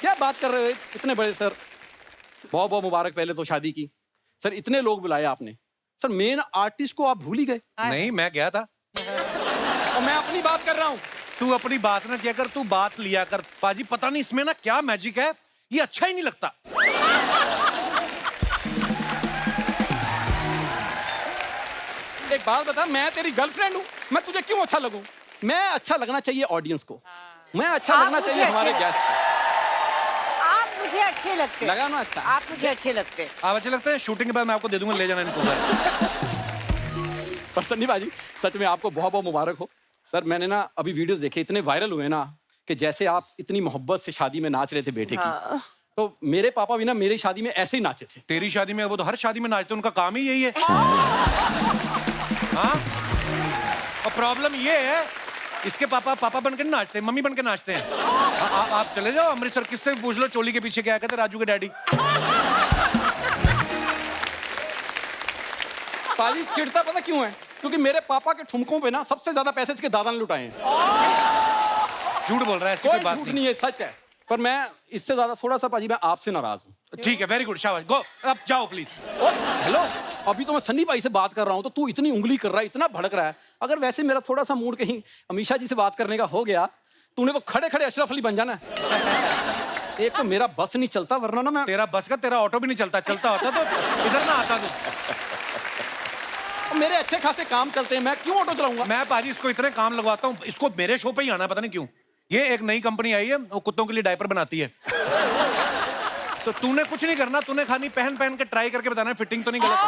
क्या बात कर रहे हो? इतने बड़े सर, बहुत बहुत मुबारक पहले तो शादी की। सर इतने लोग बुलाए आपने, सर मेन आर्टिस्ट को आप भूल ही गए। नहीं, मैं गया था। और मैं अपनी बात कर रहा हूँ। तू अपनी बात ना किया कर, तू बात लिया कर। पाजी पता नहीं इसमें ना क्या मैजिक है, ये अच्छा ही नहीं लगता। एक बात बता, मैं तेरी गर्लफ्रेंड हूँ, मैं तुझे क्यों अच्छा लगूं? मैं अच्छा लगना चाहिए ऑडियंस को, मैं अच्छा लगना चाहिए हमारे गेस्ट को। आप मुझे अच्छे लगते लगा ना अच्छा? आप मुझे अच्छे लगते। आप अच्छे लगते हैं। शूटिंग के बाद मैं आपको दे दूंगा, ले जाना इनको घर। पर सन्नी बाजी सच में आपको बहुत बहुत मुबारक हो। सर मैंने ना अभी वीडियोस देखे, इतने वायरल हुए ना कि जैसे आप इतनी मोहब्बत से शादी में नाच रहे थे बेटे की। तो मेरे पापा भी ना मेरी शादी में ऐसे ही नाचे थे। तेरी शादी में? वो तो हर शादी में नाचते, उनका काम ही यही है। हाँ, और प्रॉब्लम ये है, इसके पापा बन के नाचते हैं, मम्मी बन के नाचते हैं। आप चले जाओ अमृतसर, किससे भी पूछ लो चोली के पीछे क्या कहते, राजू के डैडी। पाजी चिढ़ता पता क्यों है? क्योंकि मेरे पापा के ठुमकों पे ना सबसे ज्यादा पैसे इसके दादा ने लुटाए हैं। झूठ बोल रहा है, ऐसी कोई कोई बात झूठ नहीं। नहीं है, सच है। पर मैं इससे ज्यादा थोड़ा सा पाजी मैं आपसे नाराज हूँ। ठीक है, वेरी गुड, शाबाश, गो अब जाओ प्लीज। हेलो, अभी तो मैं सन्नी भाई से बात कर रहा हूँ तो तू इतनी उंगली कर रहा है, इतना भड़क रहा है। अगर वैसे मेरा थोड़ा सा मूड कहीं अमीषा जी से बात करने का हो गया, तूने तो खड़े खड़े अशरफ अली बन जाना। एक तो मेरा बस नहीं चलता, वरना ना मैं। तेरा बस का, तेरा ऑटो भी नहीं चलता, चलता होता तो इधर ना आता तू। मेरे अच्छे खासे काम चलते हैं, मैं क्यों ऑटो चलाऊंगा? मैं पाजी इसको इतने काम लगवाता हूँ, इसको मेरे शो पे ही आना, पता नहीं क्यों। ये एक नई कंपनी आई है, वो कुत्तों के लिए डायपर बनाती है। तो तूने कुछ नहीं करना, तूने खाली पहन पहन के ट्राई करके बताना फिटिंग तो नहीं गलत।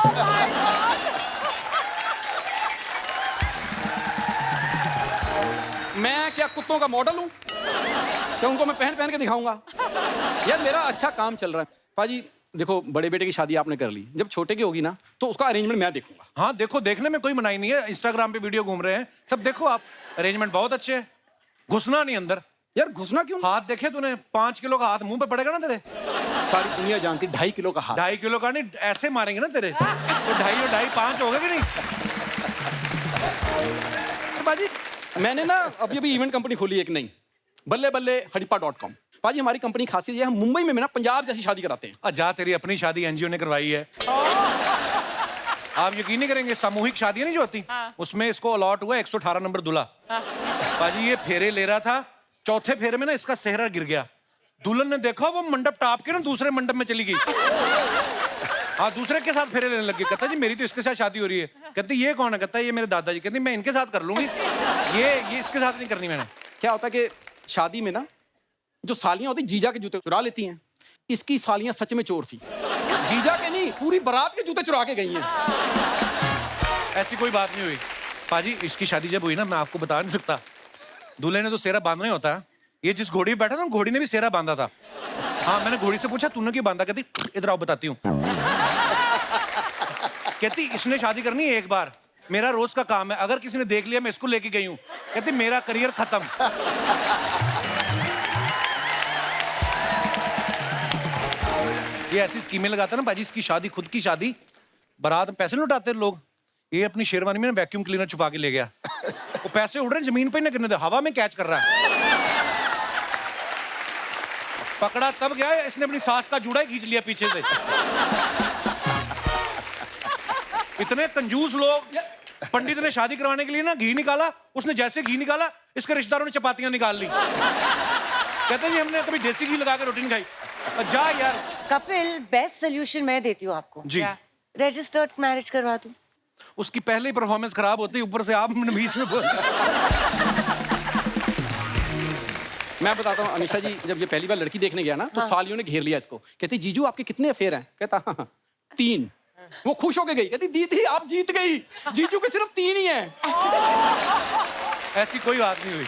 मैं क्या कुत्तों का मॉडल हूँ क्या उनको मैं पहन पहन के दिखाऊंगा? यार मेरा अच्छा काम चल रहा है। पाजी देखो, बड़े बेटे की शादी आपने कर ली, जब छोटे की होगी ना तो उसका अरेंजमेंट मैं देखूंगा। हाँ देखो, देखने में कोई मनाही नहीं है, इंस्टाग्राम पे वीडियो घूम रहे हैं सब, देखो आप, अरेंजमेंट बहुत अच्छे है। घुसना नहीं अंदर। यार घुसना क्यों? हाथ देखे तूने? 5 किलो का हाथ मुंह पे पड़ेगा ना तेरे। सारी दुनिया जानती 2.5 किलो का हाथ। 2.5 किलो का नहीं, ऐसे मारेंगे ना तेरे, तो 2.5 और 2.5 5 हो गए कि नहीं? पाजी मैंने ना अभी इवेंट कंपनी खोली एक नई, बल्ले बल्ले हड़िप्पा.com। पाजी हमारी कंपनी खासियत ये है, हम मुंबई में ना पंजाब जैसी शादी कराते हैं। जा, तेरी अपनी शादी एनजीओ ने करवाई है। आप यकीन नहीं करेंगे, सामूहिक शादियां नहीं जो होती, उसमें इसको अलॉट हुआ 118 नंबर दूल्हा। पाजी ये फेरे ले रहा था, चौथे फेरे में ना इसका सेहरा गिर गया। दुल्हन ने देखा, वो मंडप टाप के ना दूसरे मंडप में चली गई। हाँ, दूसरे के साथ फेरे लेने लगी। कहता जी मेरी तो इसके साथ शादी हो रही है। कहती ये कौन है? कहता ये मेरे दादाजी। कहती मैं इनके साथ कर लूंगी, ये इसके साथ नहीं करनी मैंने। क्या होता है कि शादी में ना जो सालियां होती जीजा के जूते चुरा लेती हैं, इसकी सालियां सच में चोर थी। जीजा के नहीं, पूरी बारात के जूते चुरा के गई हैं। ऐसी कोई बात नहीं हुई पाजी। इसकी शादी जब हुई ना, मैं आपको बता नहीं सकता, दूल्हे ने तो सेहरा बांधना ही होता है। ये जिस घोड़ी पे बैठा था, घोड़ी ने भी सेहरा बांधा था। हाँ, मैंने घोड़ी से पूछा तूने क्यों बांधा? कहती इधर आओ बताती हूँ। कहती इसने शादी करनी है एक बार, मेरा रोज का काम है, अगर किसी ने देख लिया मैं इसको लेके गई हूँ। कहती मेरा करियर खत्म। ये ऐसी स्कीमें लगाता है ना बाजी, इसकी शादी, खुद की शादी, बारात में पैसे नहीं उठाते लोग। ये अपनी शेरवानी में वैक्यूम क्लीनर छुपा के ले गया। वो पैसे उड़ रहे जमीन पे, ना गिरने दे, हवा में कैच कर रहा है। पकड़ा तब गया, इसने अपनी सास का जूड़ा ही खींच लिया पीछे से। इतने कंजूस लोग। पंडित ने शादी करवाने के लिए ना घी निकाला, उसने जैसे घी निकाला, इसके रिश्तेदारों ने चपातियां निकाल ली। कहते जी हमने कभी देसी घी लगा के रोटी नहीं खाई। जा यार। कपिल, बेस्ट सोल्यूशन मैं देती हूँ आपको जी। रजिस्टर्ड मैरिज करवा दूं। उसकी पहले ही परफॉर्मेंस खराब होती, ऊपर से आप बीच में बोल। मैं बताता हूँ अमीषा जी, जब ये पहली बार लड़की देखने गया ना तो सालियों ने घेर लिया इसको। कहती जीजू आपके कितने अफेयर हैं? कहता हाँ 3। वो खुश होके गई, कहती दीदी आप जीत गई, जीजू के सिर्फ 3 ही हैं। ऐसी कोई बात नहीं हुई।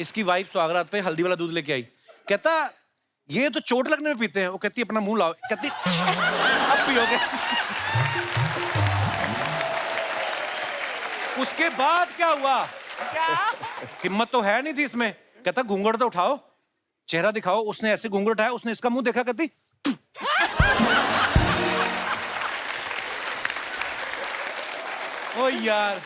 इसकी वाइफ सुहागरात पे हल्दी वाला दूध लेके आई। कहता ये तो चोट लगने में पीते हैं। वो कहती अपना मुंह लाओ। कहती अब पियोगे। उसके बाद क्या हुआ? हिम्मत तो है नहीं थी इसमें। कहता घूंघट तो उठाओ, चेहरा दिखाओ। उसने ऐसे घूंघट उठाया, उसने इसका मुंह देखा, कहती ओ यार।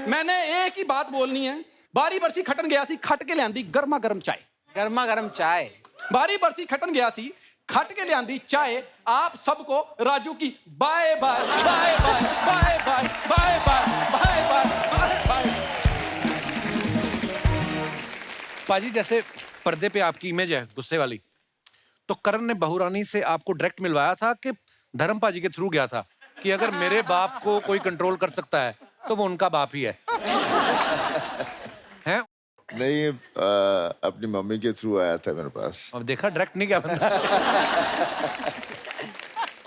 मैंने एक ही बात बोलनी है। बारी बरसी खटन गया सी, खट के लियांदी गर्मा गर्म चाय। गर्मा गर्म चाय। बारी बरसी खटन गया सी, खट के लियांदी चाय। आप सबको राजू की bye bye bye bye bye bye bye bye bye bye bye bye. पाजी जैसे पर्दे पे आपकी इमेज है गुस्से वाली, तो करण ने बहू रानी से आपको डायरेक्ट मिलवाया था कि धर्म पाजी के थ्रू गया था कि अगर मेरे बाप को कोई कंट्रोल कर सकता है तो वो उनका बाप ही है? हैं? नहीं, अपनी मम्मी के थ्रू आया था मेरे पास। अब देखा डायरेक्ट नहीं गया बंदा।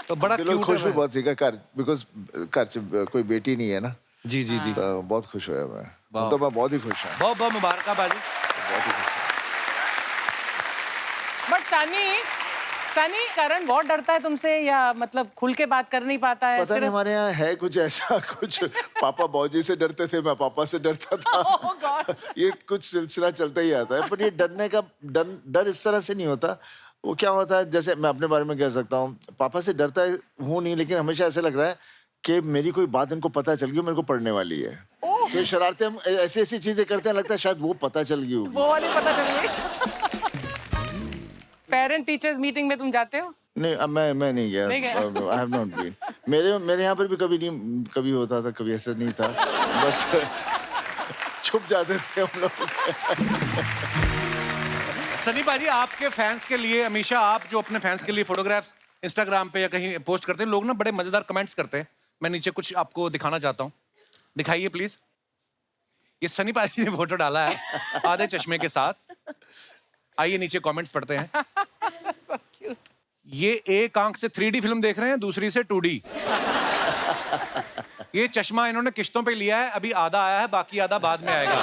तो बड़ा दिलों क्यूट खुश भी है। बहुत सीखा कर, बिकॉज घर से कोई बेटी नहीं है ना। जी जी जी। तो बहुत खुश हुआ मैं, तो मैं बहुत ही खुश हूँ। बहुत बहुत मुबारक बाजी। बहुत ही खुश हूँ। बट सनी करण बहुत डरता है तुमसे, या मतलब खुल के बात कर नहीं पाता है? पता नहीं, हमारे यहाँ है कुछ ऐसा, कुछ पापा बाबूजी से डरते थे, मैं पापा से डरता था। Oh God. ये कुछ सिलसिला चलता ही आता है। पर ये डरने का डर इस तरह से नहीं होता। वो क्या होता है, जैसे मैं अपने बारे में कह सकता हूँ, पापा से डरता हूँ नहीं, लेकिन हमेशा ऐसे लग रहा है कि मेरी कोई बात इनको पता चल गई, मेरे को पढ़ने वाली है। तो शरारतें हम ऐसी ऐसी चीजें करते हैं, लगता है शायद वो पता चल गई होगी। वो वाली पता चल गई। पेरेंट टीचर्स मीटिंग में तुम जाते हो? नहीं, अब मैं नहीं गया। I have not been. मेरे यहाँ पर भी कभी होता था, कभी ऐसा नहीं था, बट छुप जाते थे हम लोग। सनी पाजी, आपके फैंस के लिए हमेशा आप जो अपने फैंस के लिए फोटोग्राफ्स इंस्टाग्राम पे या कहीं पोस्ट करते हैं, लोग ना बड़े मजेदार कमेंट्स करते हैं। मैं नीचे कुछ आपको दिखाना चाहता हूँ, दिखाइए प्लीज। ये सनी पाजी ने फोटो डाला है आधे चश्मे के साथ। आइए नीचे कमेंट्स पढ़ते हैं। So cute. ये एक आंख से 3D फिल्म देख रहे हैं, दूसरी से 2D। ये चश्मा इन्होंने किश्तों पे लिया है, अभी आधा आया है, बाकी आधा बाद में आएगा।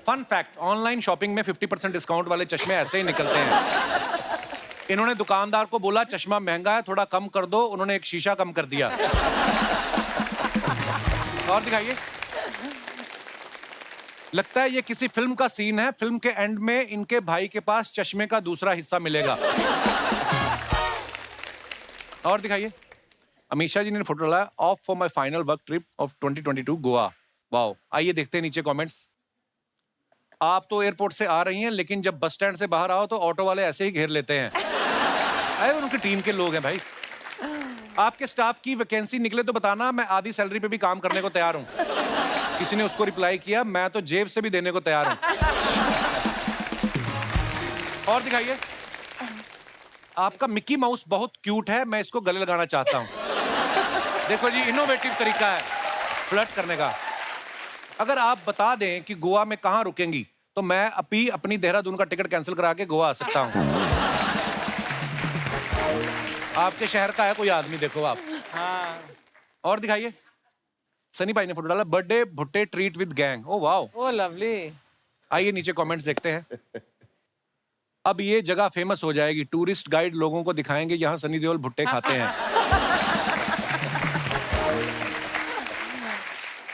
फन फैक्ट, ऑनलाइन शॉपिंग में 50% डिस्काउंट वाले चश्मे ऐसे ही निकलते हैं। इन्होंने दुकानदार को बोला चश्मा महंगा है, थोड़ा कम कर दो, उन्होंने एक शीशा कम कर दिया। और दिखाइए। लगता है ये किसी फिल्म का सीन है। फिल्म के एंड में इनके भाई के पास चश्मे का दूसरा हिस्सा मिलेगा। और दिखाइए। अमीशा जी ने फोटो डाला, of for my final work trip of 2022 Goa. Wow. आइए देखते हैं नीचे कमेंट्स। आप तो एयरपोर्ट से आ रही हैं, लेकिन जब बस स्टैंड से बाहर आओ तो ऑटो वाले ऐसे ही घेर लेते हैं। अरे उनकी टीम के लोग हैं भाई। आपके स्टाफ की वैकेंसी निकले तो बताना, मैं आधी सैलरी पे भी काम करने को तैयार हूं। किसी ने उसको रिप्लाई किया, मैं तो जेब से भी देने को तैयार हूं। और दिखाइए। आपका मिक्की माउस बहुत क्यूट है, मैं इसको गले लगाना चाहता हूं। देखो जी, इनोवेटिव तरीका है फ्लर्ट करने का। अगर आप बता दें कि गोवा में कहां रुकेंगी, तो मैं अभी अपनी देहरादून का टिकट कैंसिल करा के गोवा आ सकता हूं। आपके शहर का है कोई आदमी, देखो आप। हाँ। और दिखाइए। सनी भाई ने फोटो डाला, बर्थडे भुट्टे treat with gang. Oh wow. Oh lovely. आइए नीचे कमेंट्स देखते हैं। अब ये जगह फेमस हो जाएगी, टूरिस्ट गाइड लोगों को दिखाएंगे यहाँ सनी देओल भुट्टे खाते हैं।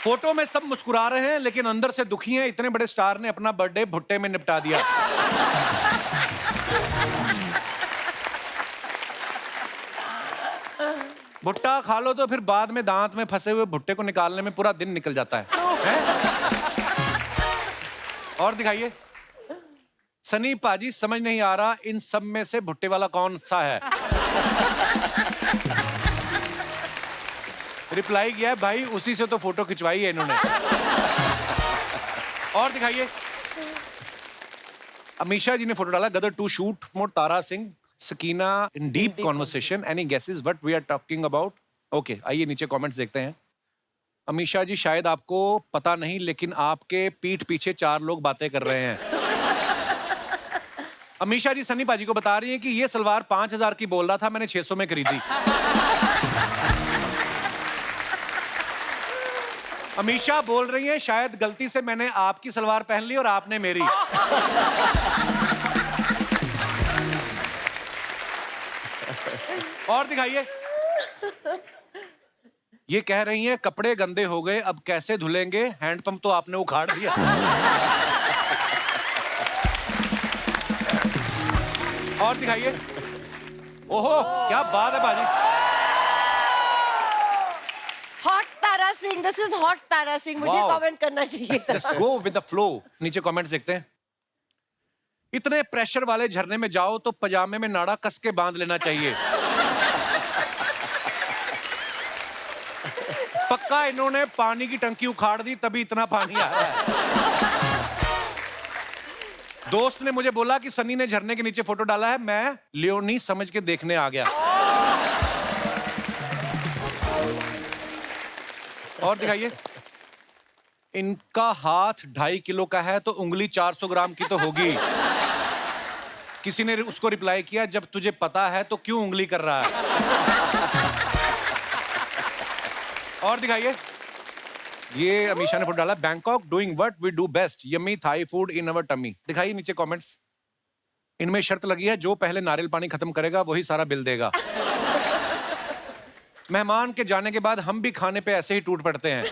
फोटो में सब मुस्कुरा रहे हैं, लेकिन अंदर से दुखी हैं। इतने बड़े स्टार ने अपना बर्थडे भुट्टे में निपटा दिया। भुट्टा खा लो तो फिर बाद में दांत में फंसे हुए भुट्टे को निकालने में पूरा दिन निकल जाता है? और दिखाइए। सनी पाजी, समझ नहीं आ रहा इन सब में से भुट्टे वाला कौन सा है। रिप्लाई किया है, भाई उसी से तो फोटो खिंचवाई है इन्होंने। और दिखाइए। अमीशा जी ने फोटो डाला, Gadar two shoot more Tara Singh Sakina in deep conversation, any guesses what we are talking about? Okay, आइए नीचे कमेंट्स देखते हैं। अमीशा जी, शायद आपको पता नहीं, लेकिन आपके पीठ पीछे 4 लोग बातें कर रहे हैं। अमीशा जी सनी पाजी को बता रही हैं कि ये सलवार 5000 की बोल रहा था, मैंने 600 में खरीदी। अमीशा बोल रही हैं, शायद गलती से मैंने आपकी सलवार पहन ली और आपने मेरी। और दिखाइए। ये कह रही हैं, कपड़े गंदे हो गए, अब कैसे धुलेंगे, हैंडपंप तो आपने उखाड़ दिया। और दिखाइए। ओहो क्या बात है बाजी। Hot Tara Singh, this is hot Tara Singh, मुझे Wow. कमेंट करना चाहिए था। Just go with the flow. नीचे कमेंट्स देखते हैं। इतने प्रेशर वाले झरने में जाओ तो पजामे में नाड़ा कस के बांध लेना चाहिए। पक्का इन्होंने पानी की टंकी उखाड़ दी तभी इतना पानी आ रहा है। दोस्त ने मुझे बोला कि सनी ने झरने के नीचे फोटो डाला है, मैं लियोनी समझ के देखने आ गया। और दिखाइए। इनका हाथ 2.5 किलो का है तो उंगली 400 ग्राम की तो होगी। किसी ने उसको रिप्लाई किया, जब तुझे पता है तो क्यों उंगली कर रहा है। और दिखाइए। ये अमीशा ने फोटो डाला, Bangkok doing what we do best, yummy Thai food in our tummy. दिखाइए नीचे कमेंट्स। इनमें शर्त लगी है, जो पहले नारियल पानी खत्म करेगा वही सारा बिल देगा। मेहमान के जाने के बाद हम भी खाने पे ऐसे ही टूट पड़ते हैं।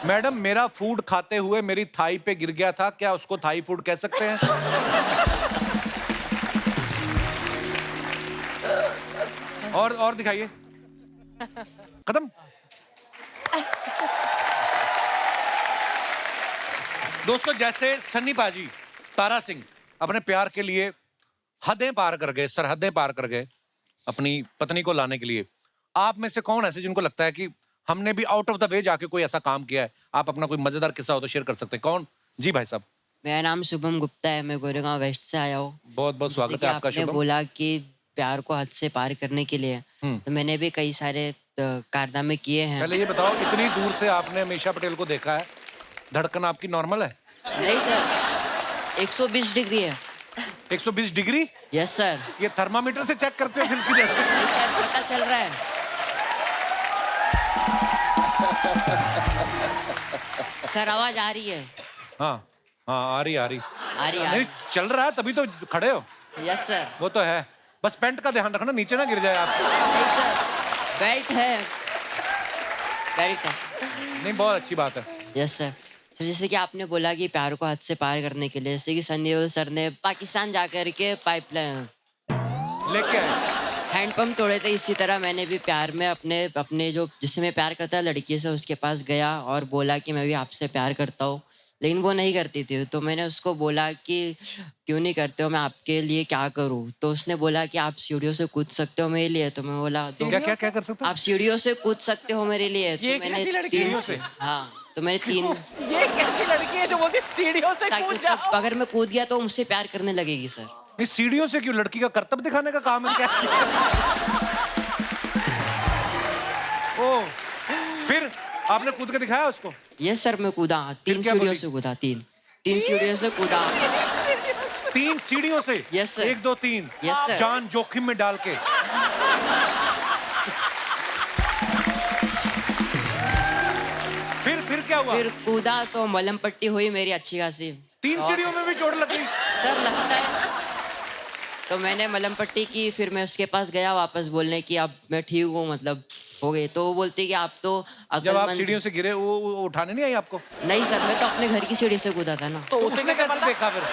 मैडम मेरा फूड खाते हुए मेरी थाई पे गिर गया था, क्या उसको थाई फूड कह सकते हैं? और दिखाइए। खत्म। दोस्तों जैसे सन्नी पाजी, तारा सिंह अपने प्यार के लिए हदें पार कर गए, सरहदें पार कर गए अपनी पत्नी को लाने के लिए, आप में से कौन ऐसे जिनको लगता है कि हमने भी आउट ऑफ द वे जाके कोई ऐसा काम किया है? आप अपना कोई मजेदार किस्सा हो तो शेयर कर सकते हैं। कौन? जी भाई साहब। मेरा नाम शुभम गुप्ता है, मैं गोरेगांव वेस्ट से आया हूँ। बहुत बहुत स्वागत है आपका आपने शुभम। बोला कि प्यार को हद से पार करने के लिए, तो मैंने भी कई सारे कारनामे किए हैं। पहले ये बताओ, इतनी दूर से आपने अमीशा पटेल को देखा है, धड़कन आपकी नॉर्मल है? नहीं सर, 120 डिग्री है। 120 डिग्री? Yes sir. ये थर्मामीटर से चेक करते हो दिल की धड़कन? नहीं सर, पता चल रहा है। सर आवाज आ रही है? हाँ हाँ, आ रही नहीं चल रहा है तभी तो खड़े हो। Yes sir. वो तो है, बस पेंट का ध्यान रखना नीचे ना गिर जाए आप। नहीं सर, बेल्ट है, बेल्ट है। नहीं, बहुत अच्छी बात है। Yes sir. तो जैसे कि आपने बोला कि प्यार को हद से पार करने के लिए, जैसे कि सनी देओल सर ने पाकिस्तान जाकर के पाइपलाइन लेके आए, हैंडपंप तोड़े थे, इसी तरह मैंने भी प्यार में अपने जो जिससे मैं प्यार करता लड़की से, उसके पास गया और बोला कि मैं भी आपसे प्यार करता हूँ, लेकिन वो नहीं करती थी। तो मैंने उसको बोला कि क्यों नहीं करते हो, मैं आपके लिए क्या करूँ? तो उसने बोला कि आप सीढ़ियों से कूद सकते हो मेरे लिए। तो मैं बोला क्या क्या क्या कर सकते हो? आप सीढ़ियों से कूद सकते हो मेरे लिए। ये तो मैंने कैसी लड़की है? तीन से, हाँ, तो मैंने 3। ये कैसी लड़की है जो बोलती सीढ़ियों से ताकि कूद जाओ? अगर मैं कूद गया तो मुझसे प्यार करने लगेगी सर। इस सीढ़ियों से क्यों? लड़की का कर्तव्य दिखाने का काम है क्या? ओ, फिर आपने कूद के दिखाया उसको? यस सर, मैं कूदा 3 सीढ़ियों से कूदा, 3 सीढ़ियों से कूदा। 3 सीढ़ियों से? Yes sir. 1 2 3। Yes sir. जान जोखिम में डाल के। फिर क्या हुआ? फिर कूदा तो मलहम पट्टी हुई मेरी अच्छी खासी। 3 सीढ़ियों में भी चोट लग गई? सर लगता है। तो मैंने मलहम पट्टी की, फिर मैं उसके पास गया वापस बोलने की अब मैं ठीक हूँ, मतलब हो गई। तो वो बोलती कि आप तो जब आप सीढ़ियों से गिरे वो उठाने नहीं आई आपको? नहीं सर, मैं तो अपने घर की सीढ़ी से कूदा था ना। तो उसने कैसे देखा फिर?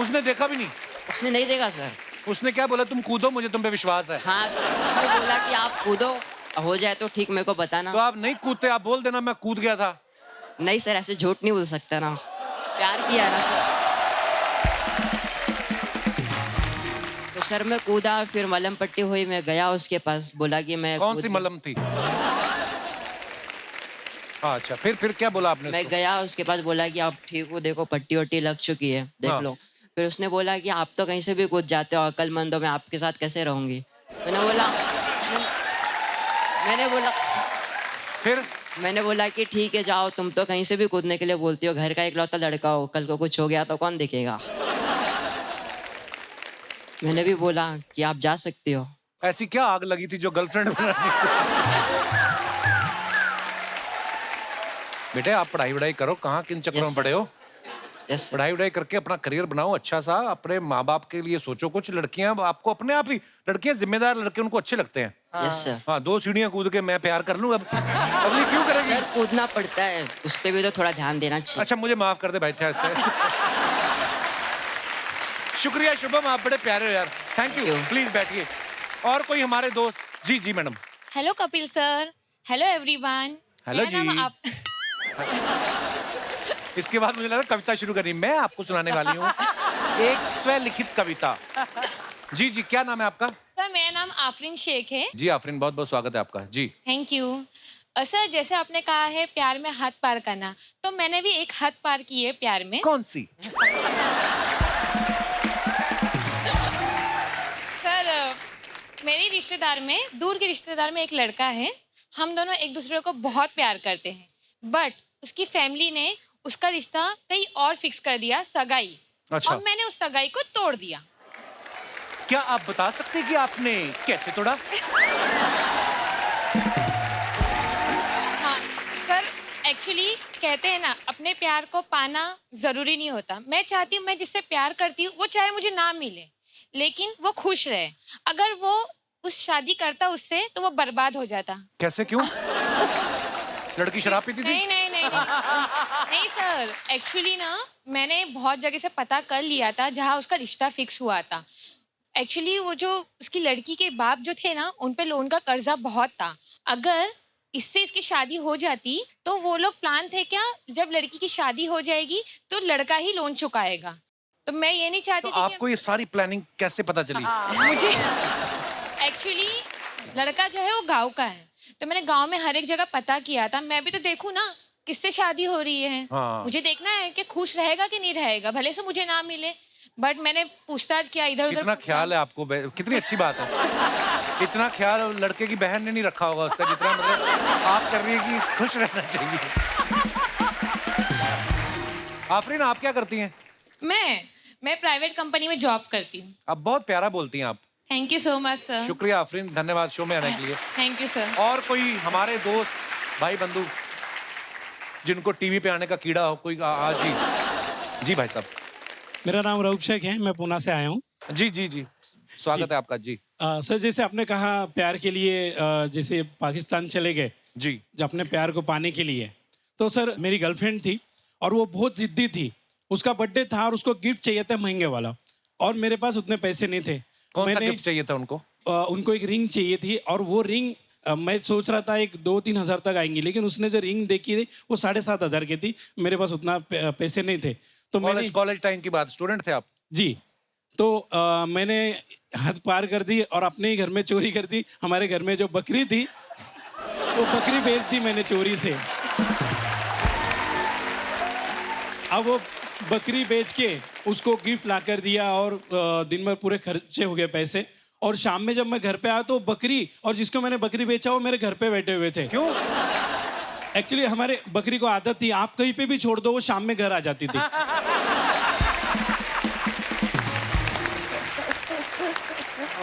उसने देखा भी नहीं? उसने नहीं देखा सर। उसने क्या बोला? तुम कूदो, मुझे तुम पे विश्वास है। हाँ सर, उसने बोला कि आप कूदो, हो जाए तो ठीक, मेरे को बताना। तो आप नहीं कूदते, आप बोल देना मैं कूद गया था। नहीं सर, ऐसे झूठ नहीं बोल सकता ना, प्यार किया है ना सर। तो सर मैं कूदा, फिर मलहम पट्टी हुई, मैं गया उसके पास, बोला कि मैं कौन सी मलहम थी? अच्छा, फिर क्या बोला आपने? मैं गया उसके पास, बोला कि आप ठीक हो, देखो पट्टी वट्टी लग चुकी है, देख लो। फिर उसने बोला कि आप तो कहीं से भी कूद जाते हो, अक्लमंद हो, मैं आपके साथ कैसे रहूंगी? मैंने बोला कि ठीक है जाओ, तुम तो कहीं से भी कूदने के लिए बोलती हो, घर का इकलौता लड़का हो, कल को कुछ हो गया तो कौन देखेगा? मैंने भी बोला कि आप जा सकती हो। ऐसी क्या आग लगी थी जो गर्लफ्रेंड बनाने को? बेटे आप पढ़ाई करो, कहाँ किन चक्करों में पड़े हो? पढ़ाई करके अपना करियर बनाओ अच्छा सा, अपने माँ बाप के लिए सोचो कुछ। लड़कियां आपको अपने आप ही, लड़कियां जिम्मेदार लड़के उनको अच्छे लगते हैं। Yes sir. हाँ, 2 सीढ़ियां कूद के मैं प्यार कर लूं, अब अगली क्यों करेगी? सर कूदना पड़ता है, उस पे भी तो थोड़ा ध्यान देना चाहिए। अच्छा मुझे माफ कर दे भाई। शुक्रिया शुभम, आप बड़े प्यारे हो यार। Thank you. प्लीज बैठिए। और कोई हमारे दोस्त? जी जी madam. Hello Kapil sir, hello everyone. Hello जी। इसके बाद मुझे लगा कविता शुरू करनी, मैं आपको सुनाने वाली हूँ एक स्वलिखित कविता। जी जी, क्या नाम है आपका? सर मेरा नाम आफरीन शेख है। जी आफरीन, बहुत बहुत स्वागत है आपका। जी थैंक यू। सर जैसे आपने कहा है प्यार में हद पार करना, तो मैंने भी एक हद पार की है प्यार में। कौन सी? सर मेरी रिश्तेदार में, दूर के रिश्तेदार में एक लड़का है। हम दोनों एक दूसरे को बहुत प्यार करते हैं, बट उसकी फैमिली ने उसका रिश्ता कहीं और फिक्स कर दिया, सगाई। अच्छा। और मैंने उस सगाई को तोड़ दिया। क्या आप बता सकते हैं कि आपने कैसे तोड़ा? हाँ सर, एक्चुअली कहते हैं ना, अपने प्यार को पाना जरूरी नहीं होता। मैं चाहती हूँ मैं जिससे प्यार करती हूँ वो चाहे मुझे ना मिले, लेकिन वो खुश रहे। अगर वो उस शादी करता उससे तो वो बर्बाद हो जाता। कैसे, क्यों? लड़की शराब पीती थी? नहीं नहीं नहीं नहीं सर, एक्चुअली ना मैंने बहुत जगह से पता कर लिया था जहाँ उसका रिश्ता फिक्स हुआ था। एक्चुअली वो जो उसकी लड़की के बाप जो थे ना, उन पे लोन का कर्जा बहुत था। अगर इससे इसकी शादी हो जाती तो वो लोग प्लान थे क्या, जब लड़की की शादी हो जाएगी तो लड़का ही लोन चुकाएगा। तो मैं ये नहीं चाहती तो थी आपको ये सारी प्लानिंग कैसे पता चली? मुझे एक्चुअली लड़का जो है वो गांव का है, तो मैंने गांव में हर एक जगह पता किया था। मैं भी तो देखूं ना किससे शादी हो रही है। हाँ। मुझे देखना है कि खुश रहेगा कि नहीं रहेगा, भले से मुझे ना मिले। बट मैंने पूछताछ किया इधर उधर। कितना ख्याल है आपको, कितनी अच्छी बात है। इतना ख्याल लड़के की बहन ने नहीं रखा होगा उसका, जितना मतलब आप कर रही है कि खुश रहना चाहिए। आफरीन, आप क्या करती हैं? मैं प्राइवेट कंपनी में जॉब करती हूँ। आप बहुत प्यारा बोलती हैं आप। Thank you so much sir. शुक्रिया आफरीन, धन्यवाद शो में आने के लिए। Thank you sir. और कोई हमारे दोस्त भाई बंधु जिनको टीवी पे आने का कीड़ा हो, कोई आज ही? जी भाई साहब। मेरा नाम रऊफ शेख है, मैं पुणे से आया हूँ। जी जी जी, स्वागत है आपका। जी सर, जैसे आपने कहा प्यार के लिए जैसे पाकिस्तान चले गए जी, जो अपने प्यार को पाने के लिए, तो सर मेरी गर्लफ्रेंड थी और वो बहुत जिद्दी थी। उसका बर्थडे था और उसको गिफ्ट चाहिए था महंगे वाला, और मेरे पास उतने पैसे नहीं थे। कौन सा गिफ्ट चाहिए था उनको? उनको एक रिंग चाहिए थी, और वो रिंग मैं सोच रहा था 2-3 हज़ार तक आएंगी, लेकिन उसने जो रिंग देखी थी वो 7,500 की थी। मेरे पास उतना पैसे नहीं थे। तो कॉलेज टाइम की बात, स्टूडेंट थे आप? जी। तो मैंने हद पार कर दी और अपने ही घर में चोरी कर दी। हमारे घर में जो बकरी थी वो बकरी बेच दी मैंने चोरी से। अब वो बकरी बेच के उसको गिफ्ट ला कर दिया, और दिन भर पूरे खर्चे हो गए पैसे। और शाम में जब मैं घर पे आया तो बकरी और जिसको मैंने बकरी बेचा वो मेरे घर पे बैठे हुए थे। क्यों? एक्चुअली हमारे बकरी को आदत थी, आप कहीं पे भी छोड़ दो वो शाम में घर आ जाती थी।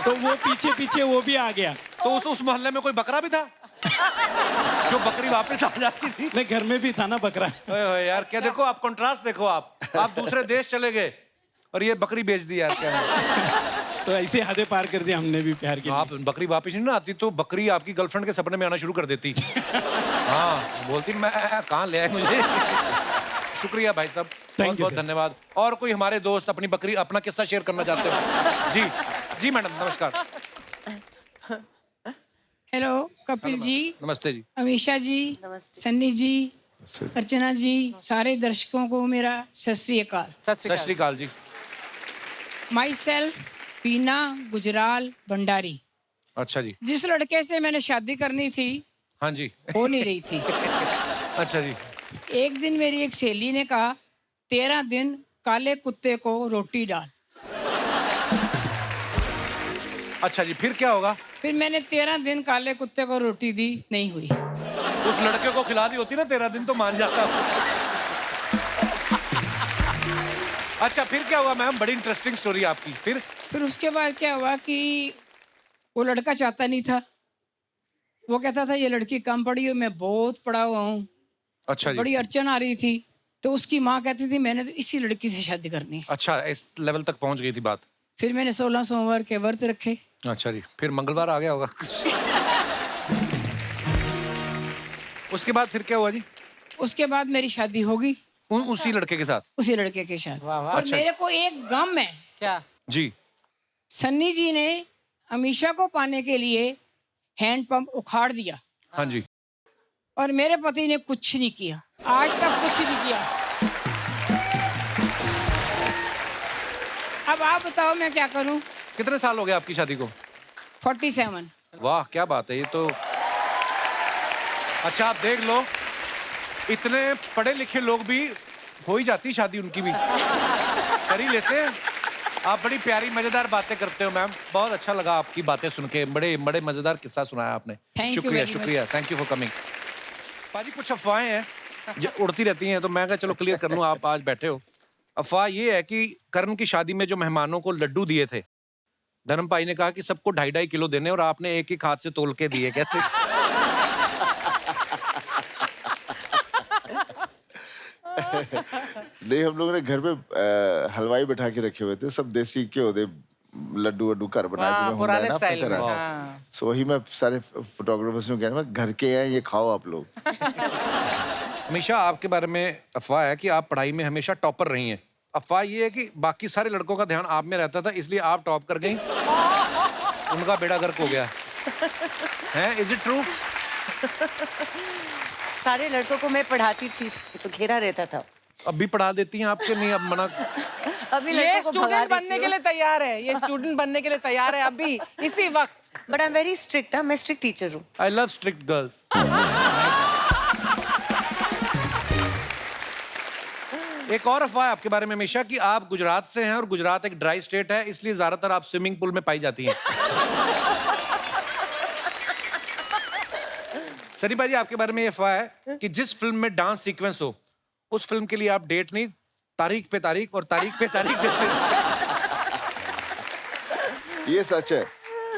तो वो पीछे पीछे वो भी आ गया। तो उस मोहल्ले में कोई बकरा भी था जो बकरी वापस आ जाती थी? नहीं, घर में भी था ना बकरा। ओए ओए यार, क्या देखो आप कंट्रास्ट देखो। आप दूसरे देश चले गए और ये बकरी बेच दी यार, क्या तो ऐसे हदें पार कर दी हमने भी प्यार के। आप बकरी वापस नहीं ना आती तो बकरी आपकी गर्लफ्रेंड के सपने में आना शुरू कर देती। हाँ, बोलती मैं कहाँ ले आए मुझे। शुक्रिया भाई साहब, बहुत बहुत धन्यवाद। और कोई हमारे दोस्त अपनी बकरी, अपना किस्सा शेयर करना चाहते हो? जी जी मैडम, नमस्कार। हेलो कपिल जी, नमस्ते जी। अमीषा जी, सन्नी जी, अर्चना जी, सारे दर्शकों को मेरा सत श्री अकाल। सत श्री अकाल जी। माई सेल्फ पीना गुजराल भंडारी। अच्छा जी। जिस लड़के से मैंने शादी करनी थी हाँ जी, हो नहीं रही थी। अच्छा जी। एक दिन मेरी एक सहेली ने कहा 13 दिन काले कुत्ते को रोटी डाल। अच्छा जी, फिर क्या होगा? फिर मैंने 13 दिन काले कुत्ते को रोटी दी, नहीं हुई। उस लड़के को खिला दी होती ना 13 दिन तो मान जाता। अच्छा, फिर क्या हुआ मैम? बड़ी इंटरेस्टिंग स्टोरी आपकी। फिर उसके बाद क्या हुआ कि वो लड़का चाहता नहीं था। वो कहता था ये लड़की कम पढ़ी हो, मैं बहुत पढ़ा हुआ हूँ। अच्छा जी। बड़ी अड़चन आ रही थी, तो उसकी माँ कहती थी मैंने तो इसी लड़की से शादी करनी है। अच्छा, इस लेवल तक पहुंच गई थी बात। फिर मैंने 16 सोमवार के व्रत रखे। अच्छा जी, फिर मंगलवार आ गया होगा। उसके बाद फिर क्या हुआ जी? उसके बाद मेरी शादी होगी उसी लड़के के साथ? उसी लड़के के साथ। और अच्छा। मेरे को एक गम है क्या? जी। सन्नी जी ने अमीषा को पाने के लिए हैंडपंप उखाड़ दिया हाँ जी। और मेरे पति ने कुछ नहीं किया, आज तक कुछ नहीं किया। अब आप बताओ मैं क्या करूं? कितने साल हो गए आपकी शादी को? 47। वाह क्या बात है ये तो। अच्छा आप देख लो, इतने पढ़े लिखे लोग भी हो ही जाती शादी उनकी भी, कर ही लेते हैं। आप बड़ी प्यारी मजेदार बातें करते हो मैम, बहुत अच्छा लगा आपकी बातें सुन के, बड़े बड़े मजेदार किस्सा सुनाया आपने। Thank you शुक्रिया very शुक्रिया, थैंक यू फॉर कमिंग। पाजी कुछ अफवाहें हैं जो उड़ती रहती हैं, तो मैं कहा चलो क्लियर कर लूं, आप आज बैठे हो। अफवाह ये है कि करण की शादी में जो मेहमानों को लड्डू दिए थे, धर्म भाई ने कहा कि सबको 2.5 किलो देने और आपने एक एक हाथ से तोल के दिए, कहते नहीं, हम लोगों ने घर में हलवाई बैठा के रखे हुए थे, सब देसी घ्यो दे लड्डू वड्डू घर बना हाँ, के पुराने ना स्टाइल में, अपने हाँ। सो वही मैं सारे फोटोग्राफर्स को कहना घर के हैं, ये खाओ आप लोग। हमेशा आपके बारे में अफवाह है कि आप पढ़ाई में हमेशा टॉपर रही हैं। अफवाह ये है कि बाकी सारे लड़कों का ध्यान आप में रहता था, इसलिए आप टॉप कर गई, उनका बेड़ा गर्क हो गया है। Is it true? सारे लड़कों को मैं पढ़ाती थी तो घेरा रहता था। अब भी पढ़ा देती हैं आपके? नहीं अब मना। अभी ये लड़कों को भगा स्टूडेंट देती बनने के लिए तैयार है, ये स्टूडेंट बनने के लिए तैयार है अभी इसी वक्त। But I am very strict, मैं स्ट्रिक्ट टीचर हूँ। I love strict girls. एक और अफवाह है आपके बारे में हमेशा कि आप गुजरात से हैं और गुजरात एक ड्राई स्टेट है, इसलिए ज्यादातर आप स्विमिंग पूल में पाई जाती हैं। सनी भाई आपके बारे में ये अफवाह है कि जिस फिल्म में डांस सीक्वेंस हो उस फिल्म के लिए आप डेट नहीं, तारीख पे तारीख और तारीख पे तारीख देते हैं। ये सच है।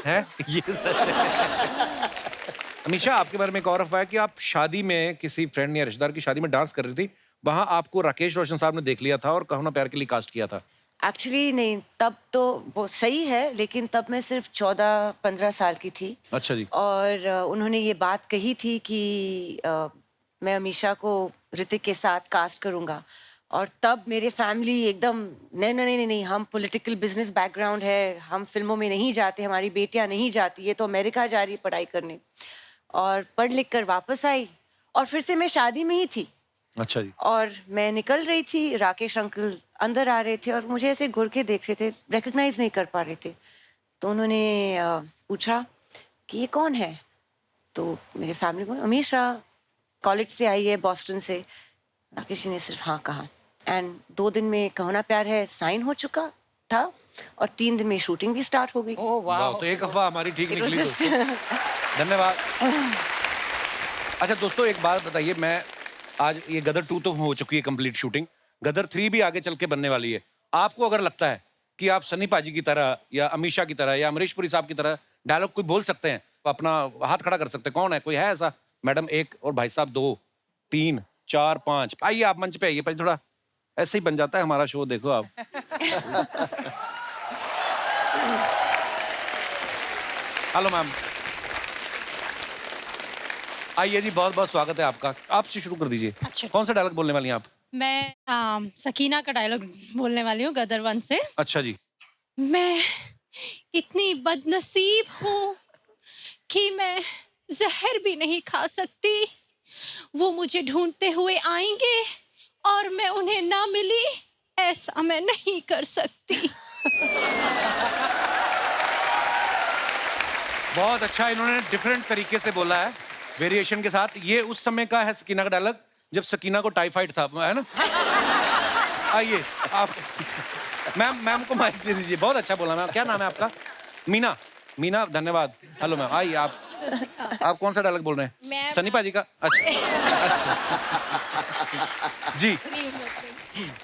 हैं? ये सच है। अमीषा आपके बारे में एक और अफवाह है कि आप शादी में किसी फ्रेंड या रिश्तेदार की शादी में डांस कर रही थी, वहां आपको राकेश रोशन साहब ने देख लिया था और कहो ना प्यार के लिए कास्ट किया था। एक्चुअली नहीं, तब तो वो सही है, लेकिन तब मैं सिर्फ 14-15 साल की थी। अच्छा जी। और उन्होंने ये बात कही थी कि मैं अमीषा को ऋतिक के साथ कास्ट करूँगा, और तब मेरे फैमिली एकदम नहीं, हम पॉलिटिकल बिजनेस बैकग्राउंड है, हम फिल्मों में नहीं जाते, हमारी बेटियां नहीं जाती, ये तो अमेरिका जा रही है पढ़ाई करने। और पढ़ लिख कर वापस आई और फिर से मैं शादी में ही थी। अच्छा जी। और मैं निकल रही थी, राकेश अंकल अंदर आ रहे थे और मुझे ऐसे घूर के देख रहे थे, रिकग्नाइज नहीं कर पा रहे थे। तो उन्होंने पूछा कि ये कौन है? तो मेरे फैमिली को, अमीषा कॉलेज से आई है, बॉस्टन से। राकेश जी ने सिर्फ हाँ कहा, एंड 2 दिन में कहो ना प्यार है साइन हो चुका था और 3 दिन में शूटिंग भी स्टार्ट हो गई। वाह, तो एक अफवाह हमारी ठीक निकली दोस्तों। धन्यवाद। अच्छा दोस्तों एक बात बताइए, मैं आज ये गदर 2 तो हो चुकी है कंप्लीट शूटिंग, गदर 3 भी आगे चल के बनने वाली है। आपको अगर लगता है कि आप सनी पाजी की तरह या अमीषा की तरह या अमरीश पुरी साहब की तरह डायलॉग कोई बोल सकते हैं, तो अपना हाथ खड़ा कर सकते हैं। कौन है, कोई है ऐसा? मैडम 1 और भाई साहब 2, 3, 4, 5। आइए आप मंच पे आइए, पहले थोड़ा ऐसे ही बन जाता है हमारा शो, देखो आप। हेलो मैम, आइए जी, बहुत बहुत स्वागत है आपका। आपसे शुरू कर दीजिए। अच्छा। कौन सा डायलॉग बोलने वाली हैं आप? मैं सकीना का डायलॉग बोलने वाली हूँ गदर 1 से। अच्छा जी। मैं इतनी बदनसीब हूँ कि मैं जहर भी नहीं खा सकती। वो मुझे ढूंढते हुए आएंगे और मैं उन्हें ना मिली, ऐसा मैं नहीं कर सकती। बहुत अच्छा, इन्होंने डिफरेंट तरीके से बोला है, वेरिएशन के साथ। ये उस समय का है सकीना का डायलॉग जब सकीना को टाइफाइड था, है ना? आइए आप मैम को माइक दे दीजिए। बहुत अच्छा बोला मैम। क्या नाम है आपका? मीना। मीना, धन्यवाद। हेलो मैम, आइए आप कौन सा डायलॉग बोल रहे हैं? सनी पाजी का। अच्छा जी।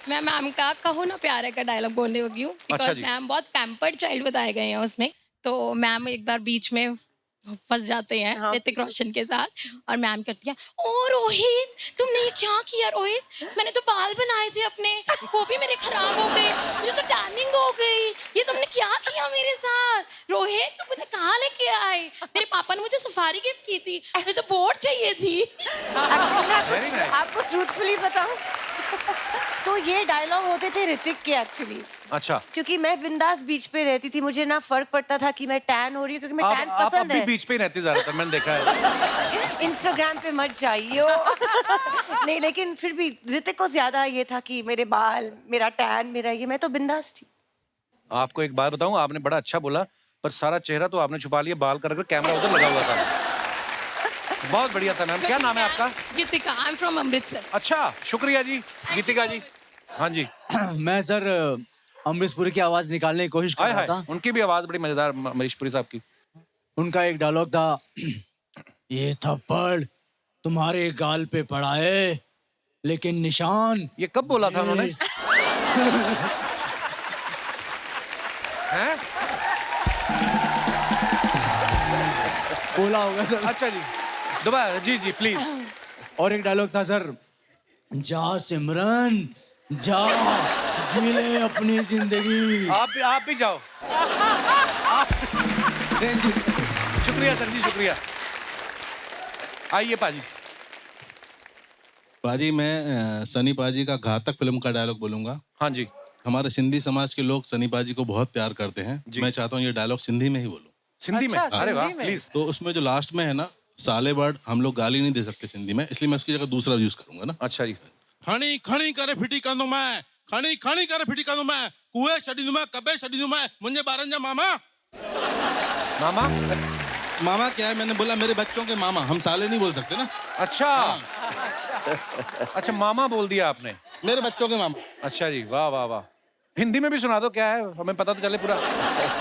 मैं मैम का कहो ना प्यारे का डायलॉग बोलने होगी हूँ, बिकॉज मैम बहुत पैम्पर्ड चाइल्ड बताए गए हैं उसमें। तो मैम एक बार बीच में फंस जाते हैं ऋतिक रोशन के साथ, और मैम करती है, ओ रोहित तुमने ये क्या किया रोहित? मैंने तो बाल बनाए थे अपने, वो भी मेरे खराब हो गए, मुझे तो टैनिंग हो गई, ये तुमने क्या किया मेरे साथ? रोहित तुम मुझे कहाँ लेके आए? मेरे पापा ने मुझे सफारी गिफ्ट की थी, मुझे तो बोट चाहिए थी। आपको ट्रूथफुली बताऊं तो ये डायलॉग होते थे ऋतिक के एक्चुअली। अच्छा, क्योंकि मैं बिंदास बीच पे रहती थी, मुझे ना फर्क पड़ता था कि मैं टैन हो रही हूँ, क्योंकि मैं टैन आप पसंद भी है। बीच पे ही रहती ज्यादातर, मैंने देखा है। इंस्टाग्राम पे मत जाइए। नहीं, लेकिन फिर भी ऋतिक को ज्यादा ये था कि मेरे बाल, मेरा टैन, मेरा ये, मैं तो बिंदास थी। आपको एक बात बताऊं, आपने बड़ा अच्छा बोला, पर सारा चेहरा तो आपने छुपा लिया, बाल कर कैमरा उधर लगा हुआ था। बहुत बढ़िया था मैम। क्या नाम है आपका? गीतिका, आई एम फ्रॉम अमृतसर। अच्छा, शुक्रिया जी गीतिका जी। हाँ जी। मैं सर अमरीशपुरी की आवाज निकालने की कोशिश कर रहा था। उनकी भी आवाज बड़ी मजेदार, अमरीशपुरी साहब की। उनका एक डायलॉग था, ये थप्पड़ तुम्हारे गाल पे पड़ा है, लेकिन निशान। ये कब बोला था उन्होंने? हैं? बोला होगा सर। अच्छा जी, दोबारा जी जी प्लीज। और एक डायलॉग था सर, जा सिमरन जा, जी ले अपनी जिंदगी। आप भी जाओ। शुक्रिया सर जी, शुक्रिया। आइए पाजी। पाजी, मैं सनी पाजी का घातक फिल्म का डायलॉग बोलूंगा। हाँ जी। हमारे सिंधी समाज के लोग सनी पाजी को बहुत प्यार करते हैं। मैं चाहता हूँ ये डायलॉग सिंधी में ही बोलूं। सिंधी में? अरे वाह, प्लीज। तो उसमें जो लास्ट में है ना, साले बर्ड, हम लोग गाली नहीं दे सकते सिंधी में, इसलिए मैं उसकी जगह दूसरा यूज करूंगा ना। अच्छा जी। खणी खणी करे फिटी कंदो मैं, खणी खणी करे फिटी कंदो मैं, कुए छॾींदो मैं, कबे छॾींदो मैं, मुंहिंजे ॿारनि जा मामा। मामा? मामा क्या है, मैंने बोला मेरे बच्चों के मामा, हम साले नहीं बोल सकते ना। अच्छा। अच्छा, मामा बोल दिया आपने। मेरे बच्चों के मामा। अच्छा जी, वाह वाह वाह। हिंदी में भी सुना दो, क्या है, हमें पता तो चले पूरा।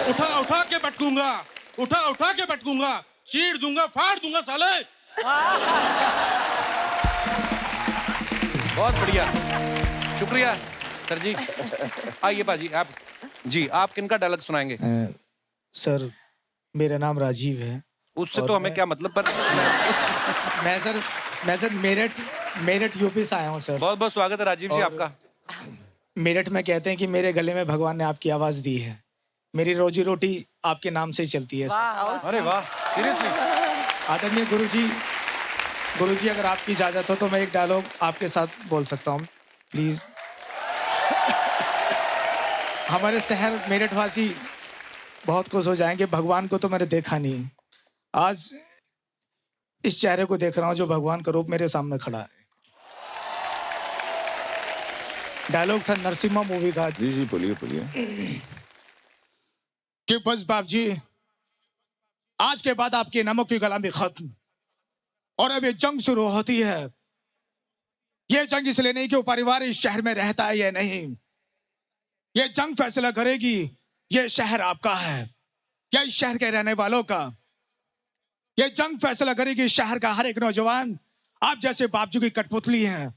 उठा उठा के पटकूंगा, उठा उठा के पटकूंगा, चीर दूंगा, फाड़ दूंगा साले। बहुत बढ़िया, शुक्रिया सर जी। आइए पाजी, आप जी, आप किनका डायलॉग सुनाएंगे? सर, मेरा नाम राजीव है। उससे तो हमें क्या मतलब, पर मैं सर मेरठ यूपी से आया हूँ सर। बहुत बहुत स्वागत है राजीव जी आपका। मेरठ में कहते हैं कि मेरे गले में भगवान ने आपकी आवाज दी है, मेरी रोजी रोटी आपके नाम से ही चलती है सर। अरे वाह, सीरियसली। आदरणीय गुरुजी अगर आपकी इजाजत हो तो मैं एक डायलॉग आपके साथ बोल सकता हूँ प्लीज। हमारे शहर मेरठ वासी बहुत खुश हो जाएंगे, भगवान को तो मैंने देखा नहीं, आज इस चेहरे को देख रहा हूँ जो भगवान का रूप मेरे सामने खड़ा है। डायलॉग था नरसिम्हा मूवी का। जी जी, बोलिए बोलिए। कि बस बाप जी, आज के बाद आपकी नमक की गुलामी खत्म, और अब ये जंग शुरू होती है। ये जंग इसलिए नहीं कि वो परिवार इस शहर में रहता है या नहीं, ये जंग फैसला करेगी ये शहर आपका है या इस शहर के रहने वालों का। ये जंग फैसला करेगी शहर का हर एक नौजवान आप जैसे बापजू की कठपुतली हैं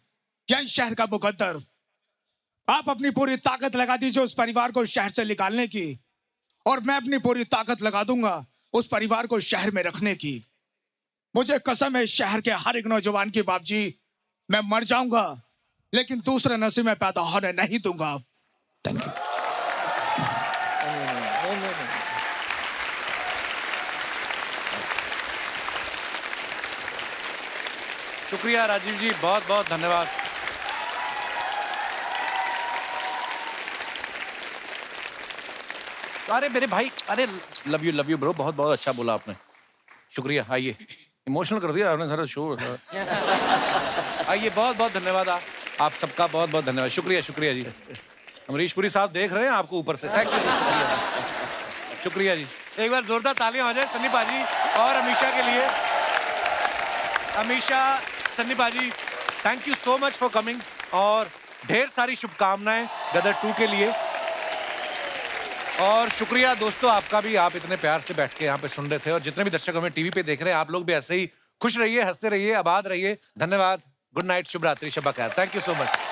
या इस शहर का मुकद्दर। आप अपनी पूरी ताकत लगा दीजिए उस परिवार को शहर से निकालने की, और मैं अपनी पूरी ताकत लगा दूंगा उस परिवार को शहर में रखने की। मुझे कसम है इस शहर के हर एक नौजवान की बाप जी, मैं मर जाऊंगा लेकिन दूसरे नसीब में पैदा होने नहीं दूंगा। Thank you. शुक्रिया राजीव जी, बहुत बहुत धन्यवाद। अरे मेरे भाई, अरे लव यू ब्रो, बहुत बहुत अच्छा बोला आपने, शुक्रिया। आइए, इमोशनल कर दिया आपने सारा शो। आइए, बहुत बहुत धन्यवाद आप सबका, बहुत बहुत धन्यवाद, शुक्रिया शुक्रिया जी। अमरीशपुरी साहब देख रहे हैं आपको ऊपर से, थैंक यू, शुक्रिया जी। एक बार जोरदार तालियां हो जाए सन्नी पाजी और अमीशा के लिए। अमीशा, सन्नी पाजी, thank you so much for coming, और ढेर सारी शुभकामनाएं गदर 2 के लिए। और शुक्रिया दोस्तों आपका भी, आप इतने प्यार से बैठ के यहाँ पे सुन रहे थे, और जितने भी दर्शक हमें टीवी पे देख रहे हैं, आप लोग भी ऐसे ही खुश रहिए, हंसते रहिए, आबाद रहिए। धन्यवाद, गुड नाइट, शुभ रात्रि, शब्बा खैर, थैंक यू सो मच।